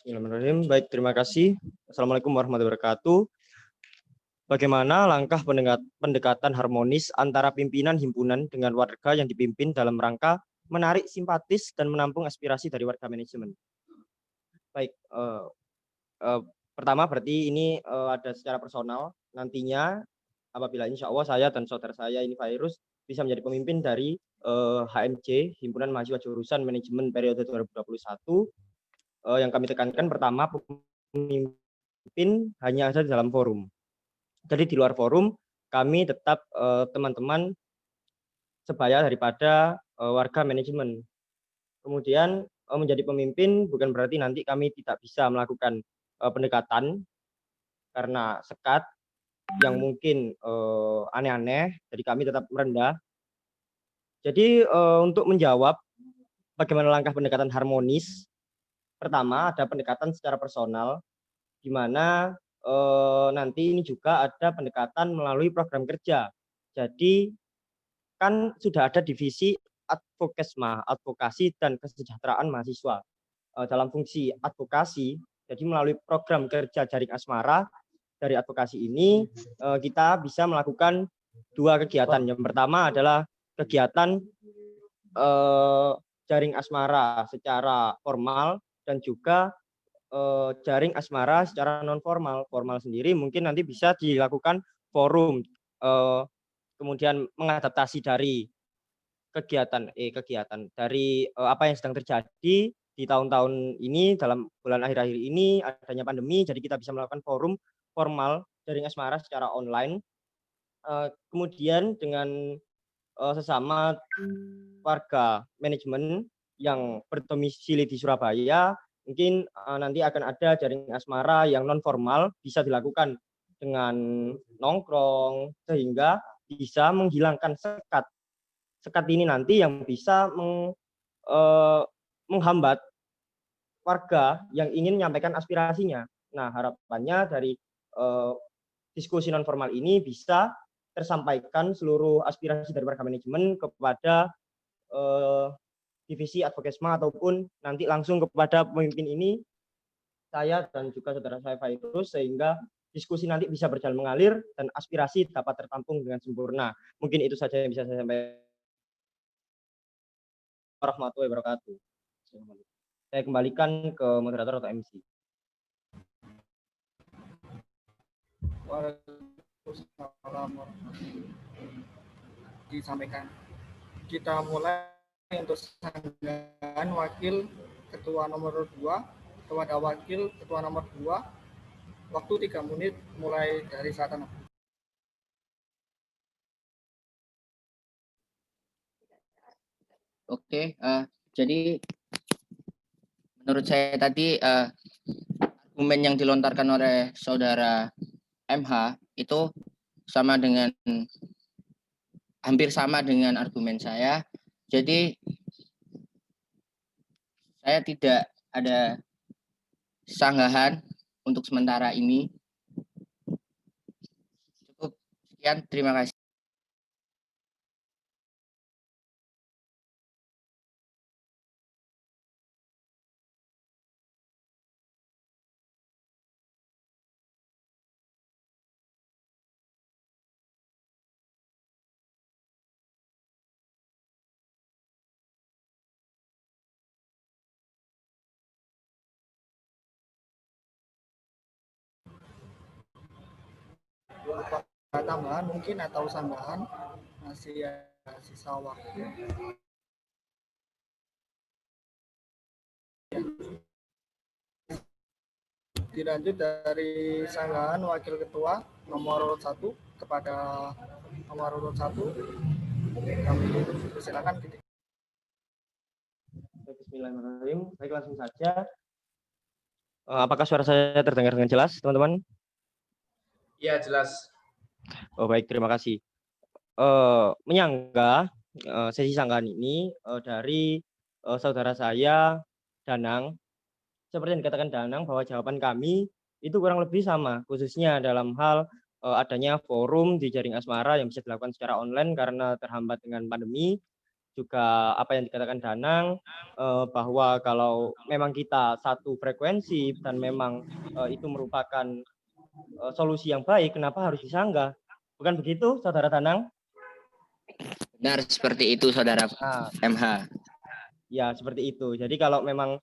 Bismillahirrahmanirrahim. Baik, terima kasih. Assalamualaikum warahmatullahi wabarakatuh. Bagaimana langkah pendekatan harmonis antara pimpinan himpunan dengan warga yang dipimpin dalam rangka menarik simpatis dan menampung aspirasi dari warga manajemen? Baik, pertama berarti ini ada secara personal. Nantinya apabila insya Allah saya dan saudara saya ini Virus bisa menjadi pemimpin dari HMJ, Himpunan Mahasiswa Jurusan Manajemen periode 2021, yang kami tekankan pertama, pemimpin hanya ada di dalam forum. Jadi di luar forum kami tetap teman-teman sebaya daripada warga manajemen. Kemudian menjadi pemimpin bukan berarti nanti kami tidak bisa melakukan pendekatan karena sekat yang mungkin aneh-aneh, jadi kami tetap merendah. Jadi untuk menjawab bagaimana langkah pendekatan harmonis, pertama ada pendekatan secara personal, di mana nanti ini juga ada pendekatan melalui program kerja. Jadi kan sudah ada divisi advokesma, advokasi dan kesejahteraan mahasiswa. Dalam fungsi advokasi, jadi melalui program kerja jaring asmara dari advokasi ini kita bisa melakukan 2 kegiatan. Yang pertama adalah kegiatan jaring asmara secara formal dan juga jaring asmara secara non formal. Formal sendiri mungkin nanti bisa dilakukan forum, kemudian mengadaptasi dari kegiatan dari apa yang sedang terjadi di tahun-tahun ini, dalam bulan akhir-akhir ini adanya pandemi, jadi kita bisa melakukan forum formal jaring asmara secara online. Kemudian dengan sesama warga manajemen yang berdomisili di Surabaya, mungkin nanti akan ada jaring asmara yang non formal, bisa dilakukan dengan nongkrong sehingga bisa menghilangkan sekat. Sekat ini nanti yang bisa menghambat warga yang ingin menyampaikan aspirasinya. Nah, harapannya dari diskusi non formal ini bisa tersampaikan seluruh aspirasi dari warga manajemen kepada divisi advokesma ataupun nanti langsung kepada pemimpin ini, saya dan juga saudara saya Virus, sehingga diskusi nanti bisa berjalan mengalir dan aspirasi dapat tertampung dengan sempurna. Mungkin itu saja yang bisa saya sampaikan. Warahmatullahi wabarakatuh. Saya kembalikan ke moderator atau MC.
Waalaikumsalam warahmatullahi disampaikan. Kita mulai untuk sanggahan wakil ketua nomor 2 kepada wakil ketua nomor 2. Waktu 3 menit mulai dari saat Anda.
Oke, jadi menurut saya tadi argumen yang dilontarkan oleh saudara MH itu hampir sama dengan argumen saya. Jadi saya tidak ada sanggahan untuk sementara ini. Cukup sekian, terima kasih.
Tambahan mungkin atau sanggahan masih sisa waktu. Dilanjut dari sanggahan wakil ketua nomor 1 kepada nomor urut 1. Kami persilakan.
Bismillahirrahmanirrahim. Baik, langsung saja. Apakah suara saya terdengar dengan jelas, teman-teman?
Ya, jelas.
Oh, baik, terima kasih. Menyanggah sesi sanggahan ini dari saudara saya, Danang. Seperti yang dikatakan Danang, bahwa jawaban kami itu kurang lebih sama, khususnya dalam hal adanya forum di Jaring Asmara yang bisa dilakukan secara online karena terhambat dengan pandemi. Juga apa yang dikatakan Danang, bahwa kalau memang kita satu frekuensi dan memang itu merupakan solusi yang baik, kenapa harus disanggah? Bukan begitu, saudara Danang?
Benar seperti itu, saudara MH.
Ya, seperti itu. Jadi kalau memang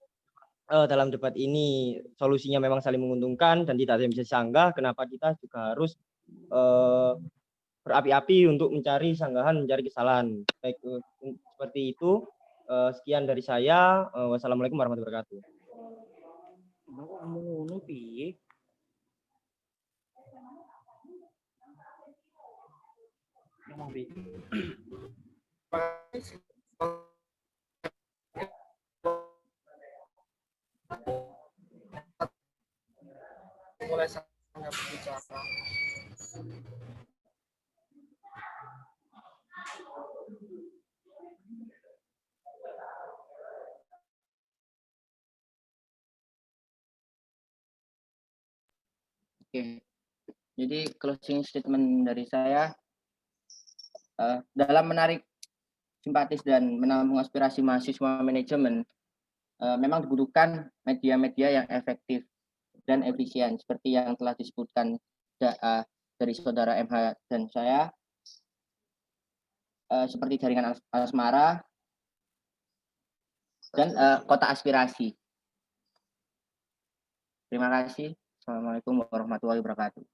dalam debat ini solusinya memang saling menguntungkan dan tidak ada yang bisa disanggah, kenapa kita juga harus berapi-api untuk mencari sanggahan, mencari kesalahan. Baik, seperti itu. Sekian dari saya. Wassalamualaikum warahmatullahi wabarakatuh.
Mulai sangat berbicara.
Oke, jadi closing statement dari saya, dalam menarik simpatis dan menampung aspirasi mahasiswa manajemen, memang dibutuhkan media-media yang efektif dan efisien, seperti yang telah disebutkan dari saudara MH dan saya, seperti jaringan Asmara dan kota aspirasi. Terima kasih. Assalamualaikum warahmatullahi wabarakatuh.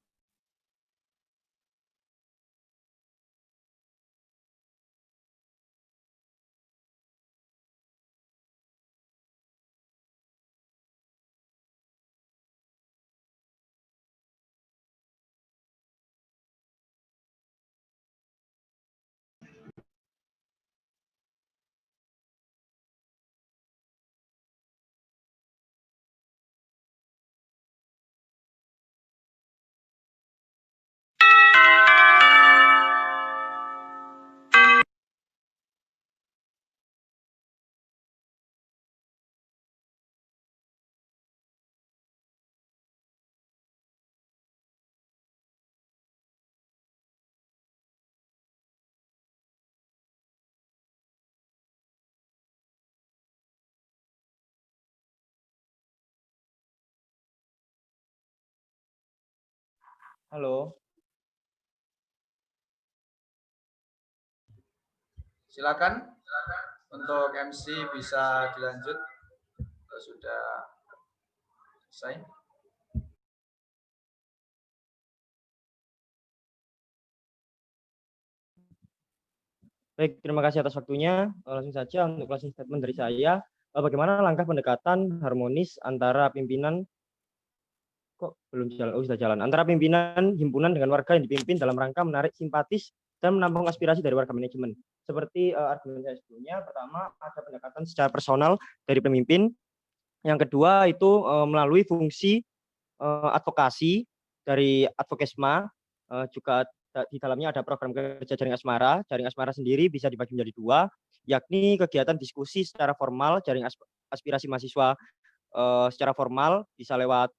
Halo.
Silakan untuk MC bisa dilanjut kalau sudah selesai.
Baik, terima kasih atas waktunya. Langsung saja untuk closing statement dari saya. Bagaimana langkah pendekatan harmonis antara pimpinan kok belum jalan? Oh, sudah jalan. Antara pimpinan himpunan dengan warga yang dipimpin dalam rangka menarik simpatis dan menampung aspirasi dari warga manajemen. Seperti argumen saya sebelumnya, pertama ada pendekatan secara personal dari pemimpin. Yang kedua itu melalui fungsi advokasi dari Advokesma, juga di dalamnya ada program kerja Jaring Asmara. Jaring Asmara sendiri bisa dibagi menjadi dua, yakni kegiatan diskusi secara formal, jaring aspirasi mahasiswa secara formal, bisa lewat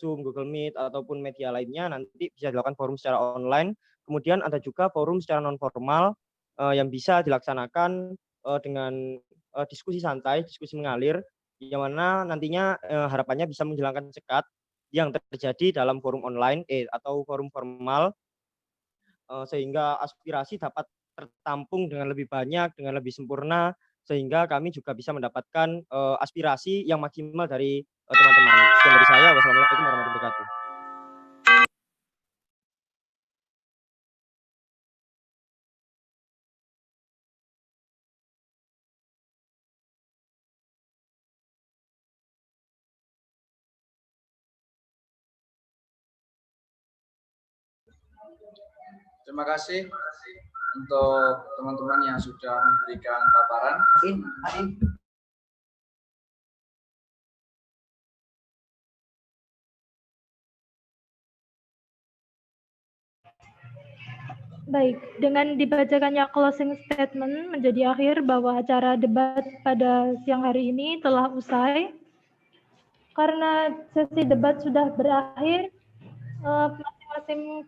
Zoom, Google Meet, ataupun media lainnya, nanti bisa dilakukan forum secara online. Kemudian ada juga forum secara non formal yang bisa dilaksanakan dengan diskusi santai, diskusi mengalir, yang mana nantinya harapannya bisa menghilangkan sekat yang terjadi dalam forum online atau forum formal, sehingga aspirasi dapat tertampung dengan lebih banyak, dengan lebih sempurna, sehingga kami juga bisa mendapatkan aspirasi yang maksimal dari teman-teman. Sekian dari saya. Wassalamualaikum warahmatullahi wabarakatuh.
Terima kasih untuk teman-teman yang sudah memberikan paparan.
Baik, dengan dibacakannya closing statement menjadi akhir bahwa acara debat pada siang hari ini telah usai. Karena sesi debat sudah berakhir, masing-masing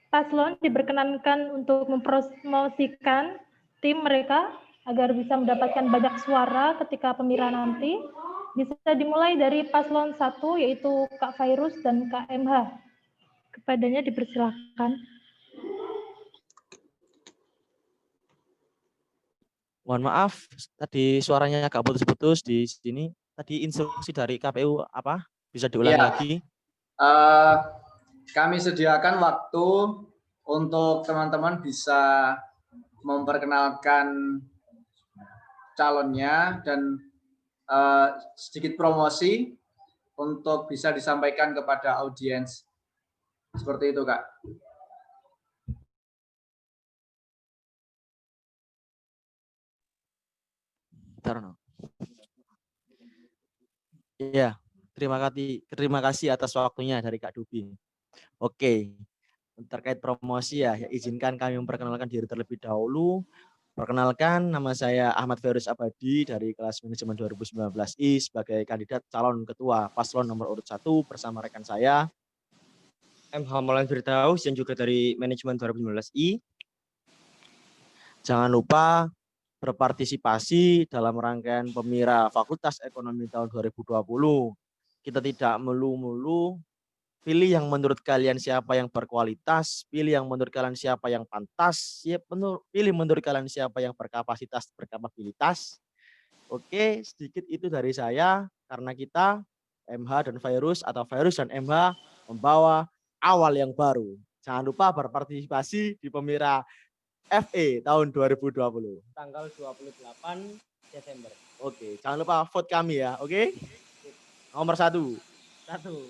paslon diperkenankan untuk mempromosikan tim mereka agar bisa mendapatkan banyak suara ketika pemilihan nanti. Bisa dimulai dari paslon 1 yaitu Kak Fairuz dan Kak MH. Kepadanya dipersilakan.
Mohon maaf, tadi suaranya agak putus-putus di sini. Tadi instruksi dari KPU apa? Bisa diulangi lagi?
Kami sediakan waktu untuk teman-teman bisa memperkenalkan calonnya dan sedikit promosi untuk bisa disampaikan kepada audiens. Seperti itu, Kak.
Iya, terima kasih atas waktunya dari Kak Dubi. Oke, terkait promosi ya, izinkan kami memperkenalkan diri terlebih dahulu. Perkenalkan, nama saya Ahmad Fairuz Abadi dari kelas manajemen 2019I sebagai kandidat calon ketua paslon nomor urut 1 bersama rekan saya
MH Maulana Firdaus yang juga dari manajemen 2019I.
Jangan lupa berpartisipasi dalam rangkaian Pemira Fakultas Ekonomi tahun 2020. Kita tidak melulu-mulu pilih yang menurut kalian siapa yang berkualitas, pilih yang menurut kalian siapa yang pantas, pilih menurut kalian siapa yang berkapasitas, berkapabilitas. Oke, sedikit itu dari saya, karena kita MH dan Fairuz atau Fairuz dan MH membawa awal yang baru. Jangan lupa berpartisipasi di Pemira FE tahun 2020.
Tanggal 28 Desember.
Oke, jangan lupa vote kami ya, oke? Nomor 1.
Satu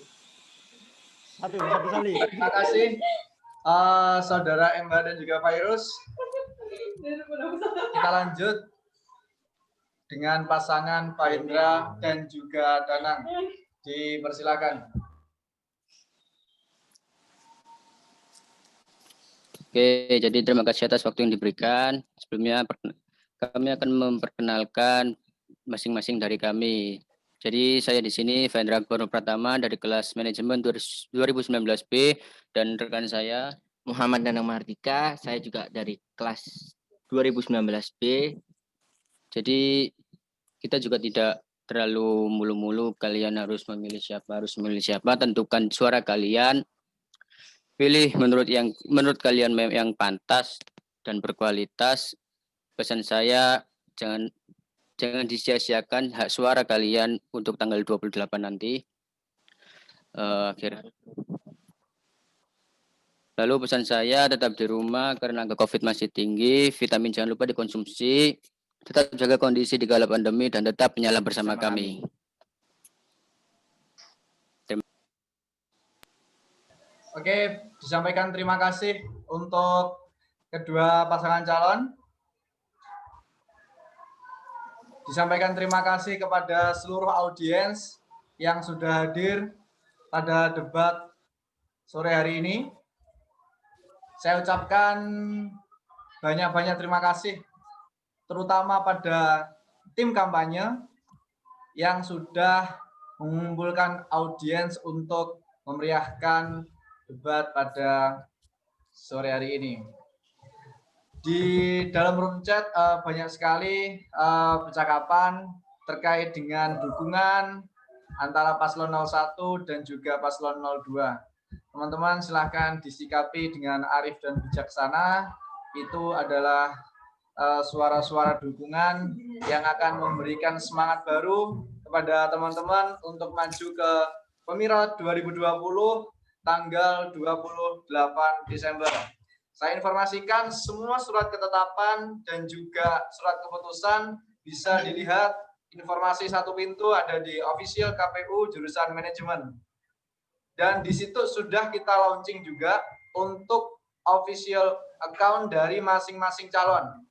kali.
Terima kasih saudara MH dan juga Fairuz. Kita lanjut dengan pasangan Pak Indra dan juga Danang. Dipersilakan.
Oke, jadi terima kasih atas waktu yang diberikan. Sebelumnya kami akan memperkenalkan masing-masing dari kami. Jadi saya di sini Vendra Gono Pratama dari kelas manajemen 2019B dan rekan saya
Muhammad Danang Mahardika, saya juga dari kelas 2019B. Jadi kita juga tidak terlalu mulu-mulu kalian harus memilih siapa, tentukan suara kalian.
Pilih menurut kalian yang pantas dan berkualitas. Pesan saya jangan disia-siakan hak suara kalian untuk tanggal 28 nanti. Lalu pesan saya tetap di rumah karena angka COVID masih tinggi, vitamin jangan lupa dikonsumsi, tetap jaga kondisi di kala pandemi dan tetap menyala bersama kami.
Oke, disampaikan terima kasih untuk kedua pasangan calon. Disampaikan terima kasih kepada seluruh audiens yang sudah hadir pada debat sore hari ini. Saya ucapkan banyak-banyak terima kasih, terutama pada tim kampanye yang sudah mengumpulkan audiens untuk memeriahkan debat pada sore hari ini. Di dalam room chat banyak sekali percakapan terkait dengan dukungan antara paslon 01 dan juga paslon 02. Teman-teman silahkan disikapi dengan arif dan bijaksana. Itu adalah suara-suara dukungan yang akan memberikan semangat baru kepada teman-teman untuk maju ke Pemilu 2020 tanggal 28 Desember. Saya informasikan semua surat ketetapan dan juga surat keputusan bisa dilihat informasi satu pintu ada di official KPU jurusan manajemen. Dan di situ sudah kita launching juga untuk official account dari masing-masing calon.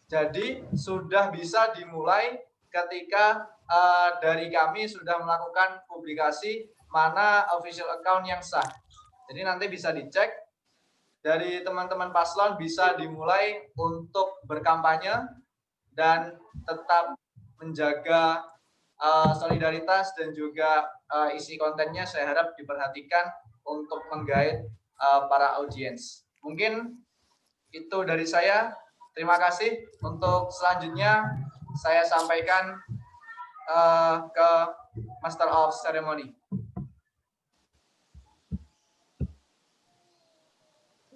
Jadi sudah bisa dimulai ketika dari kami sudah melakukan publikasi mana official account yang sah. Jadi nanti bisa dicek dari teman-teman paslon bisa dimulai untuk berkampanye dan tetap menjaga solidaritas dan juga isi kontennya saya harap diperhatikan untuk menggait para audiens. Mungkin itu dari saya. Terima kasih. Untuk selanjutnya saya sampaikan ke Master of Ceremony.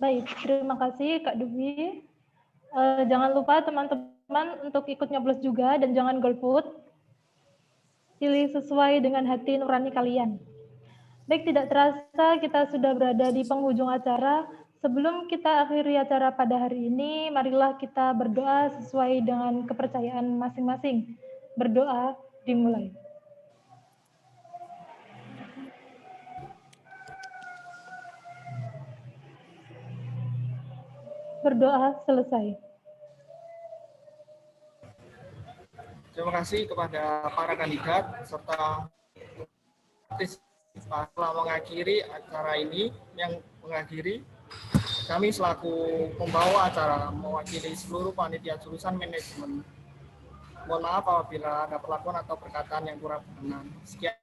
Baik, terima kasih Kak Dubi. Jangan lupa teman-teman untuk ikut nyoblos juga dan jangan golput. Pilih sesuai dengan hati nurani kalian. Baik, tidak terasa kita sudah berada di penghujung acara. Sebelum kita akhiri acara pada hari ini, marilah kita berdoa sesuai dengan kepercayaan masing-masing. Berdoa dimulai. Berdoa selesai.
Terima kasih kepada para kandidat serta telah mengakhiri acara ini. Yang mengakhiri kami selaku pembawa acara mewakili seluruh panitia jurusan manajemen. Mohon maaf apabila ada perlakuan atau perkataan yang kurang berkenan. Sekian.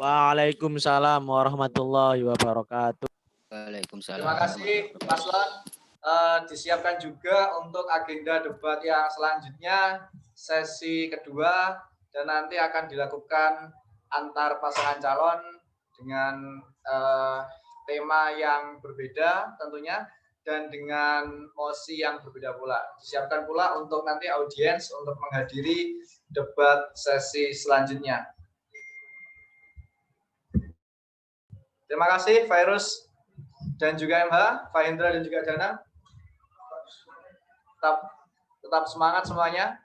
Waalaikumsalam warahmatullahi wabarakatuh.
Waalaikumsalam.
Terima kasih paslon. Disiapkan juga untuk agenda debat yang selanjutnya sesi kedua dan nanti akan dilakukan antar pasangan calon dengan tema yang berbeda tentunya dan dengan mosi yang berbeda pula. Disiapkan pula untuk nanti audiens untuk menghadiri debat sesi selanjutnya. Terima kasih Virus dan juga MH, Pak Hendra dan juga Dana. Tetap semangat semuanya.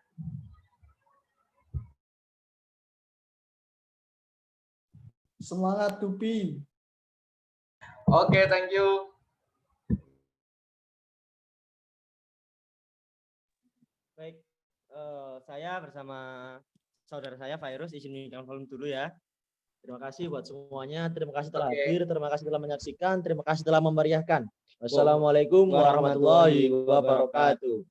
Semangat Dubi.
Oke, thank you.
Baik, saya bersama saudara saya Virus izin meninggalkan volume dulu ya. Terima kasih buat semuanya. Terima kasih telah hadir. Terima kasih telah menyaksikan. Terima kasih telah memeriahkan. Wassalamualaikum warahmatullahi wabarakatuh.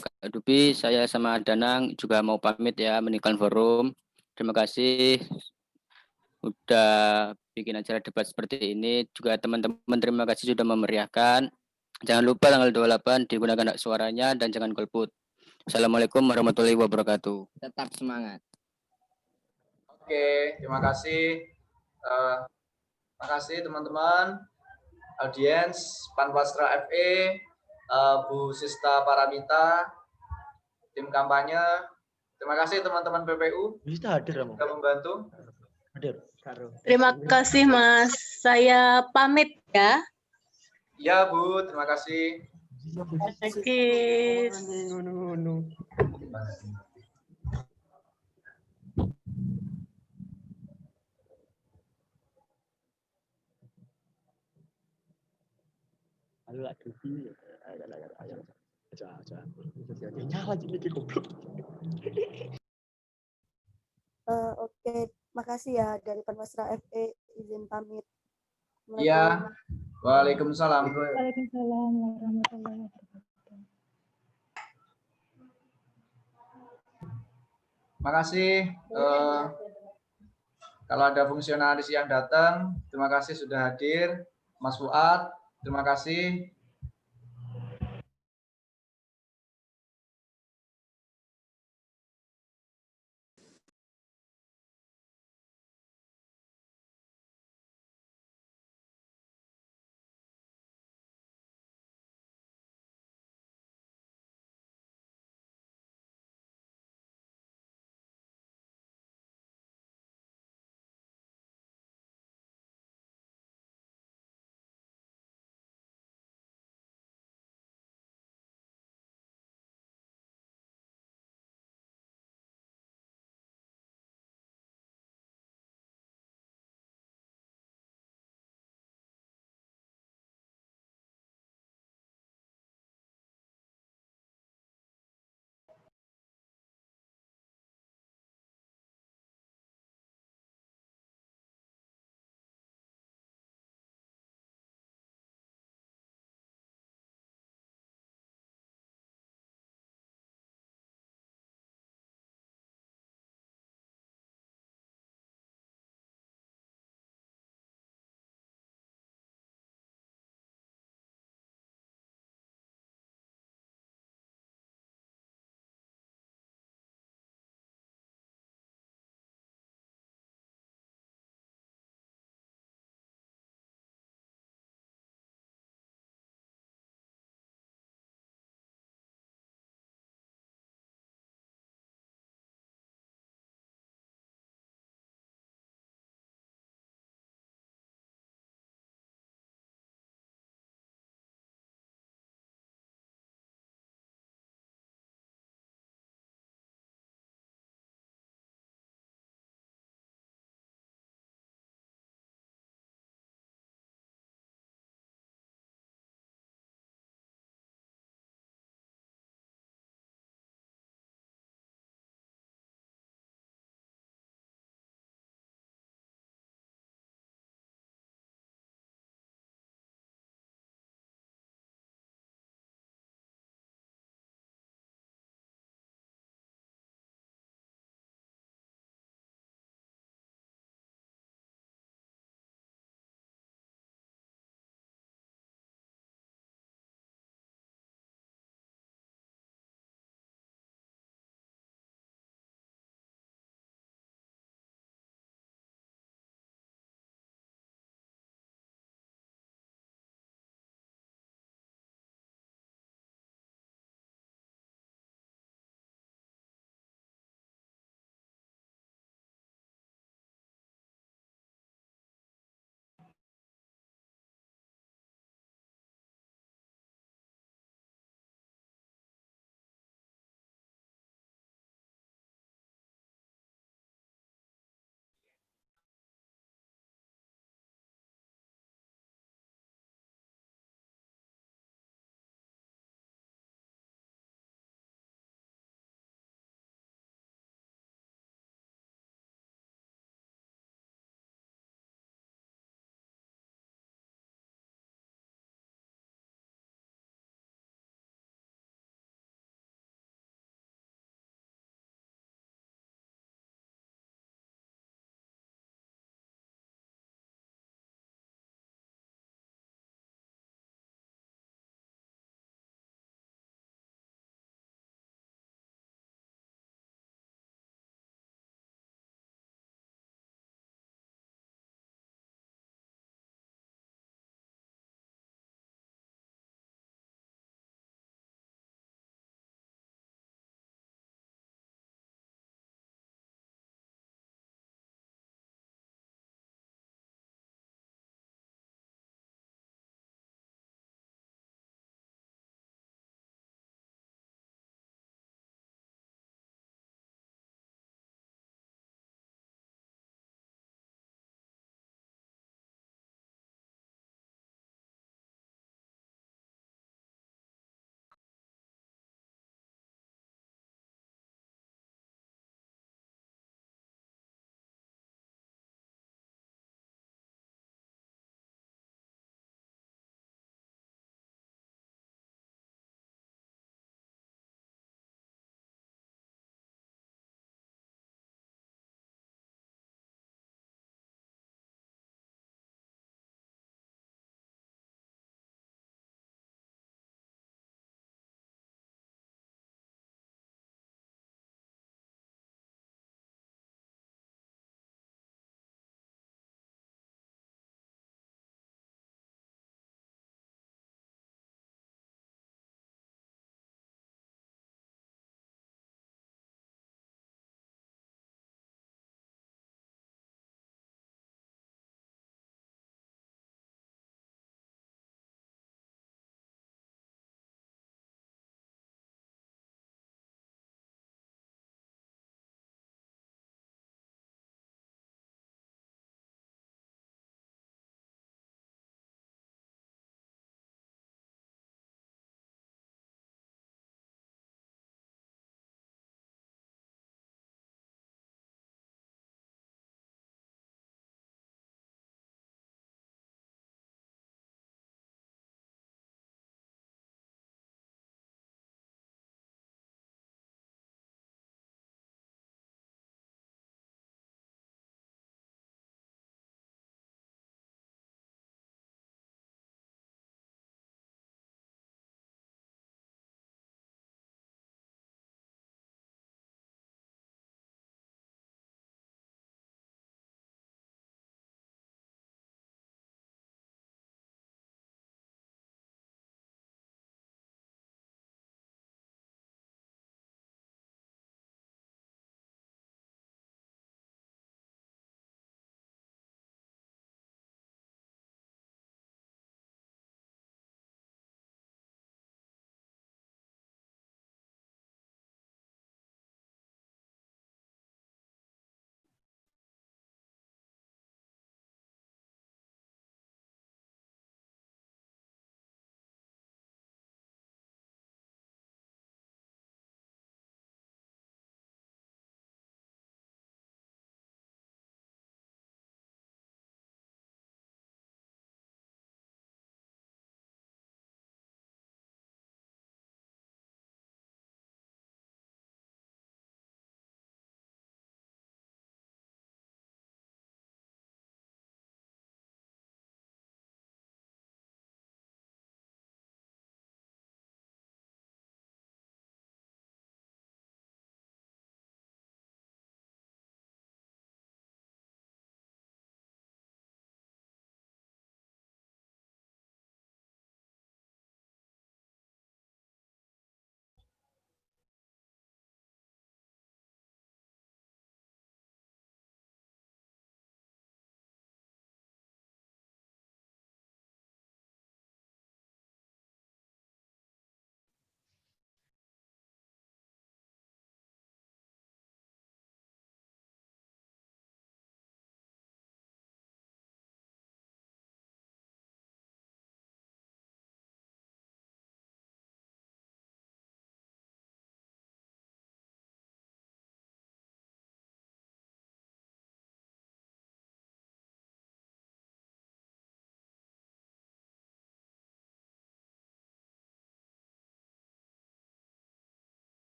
Kak Dubi, saya sama Danang juga mau pamit ya meninggalkan forum. Terima kasih udah bikin acara debat seperti ini. Juga teman-teman terima kasih sudah memeriahkan. Jangan lupa tanggal 28 digunakan hak suaranya dan jangan golput. Assalamualaikum warahmatullahi wabarakatuh.
Tetap semangat.
Oke, terima kasih. Terima kasih teman-teman, audiens Panwastra FE, Bu Sista Paramita, tim kampanye. Terima kasih teman-teman PPU
Bisa hadir,
sudah membantu.
Hadir.
Terima kasih Mas. Saya pamit ya.
Ya Bu, terima kasih.
Oke.
Oke, makasih ya dari Panwastra FE, izin pamit.
Iya. Waalaikumsalam.
Waalaikumsalam warahmatullahi wabarakatuh.
Makasih. Kalau ada fungsionaris yang datang, terima kasih sudah hadir. Mas Fuad, terima kasih.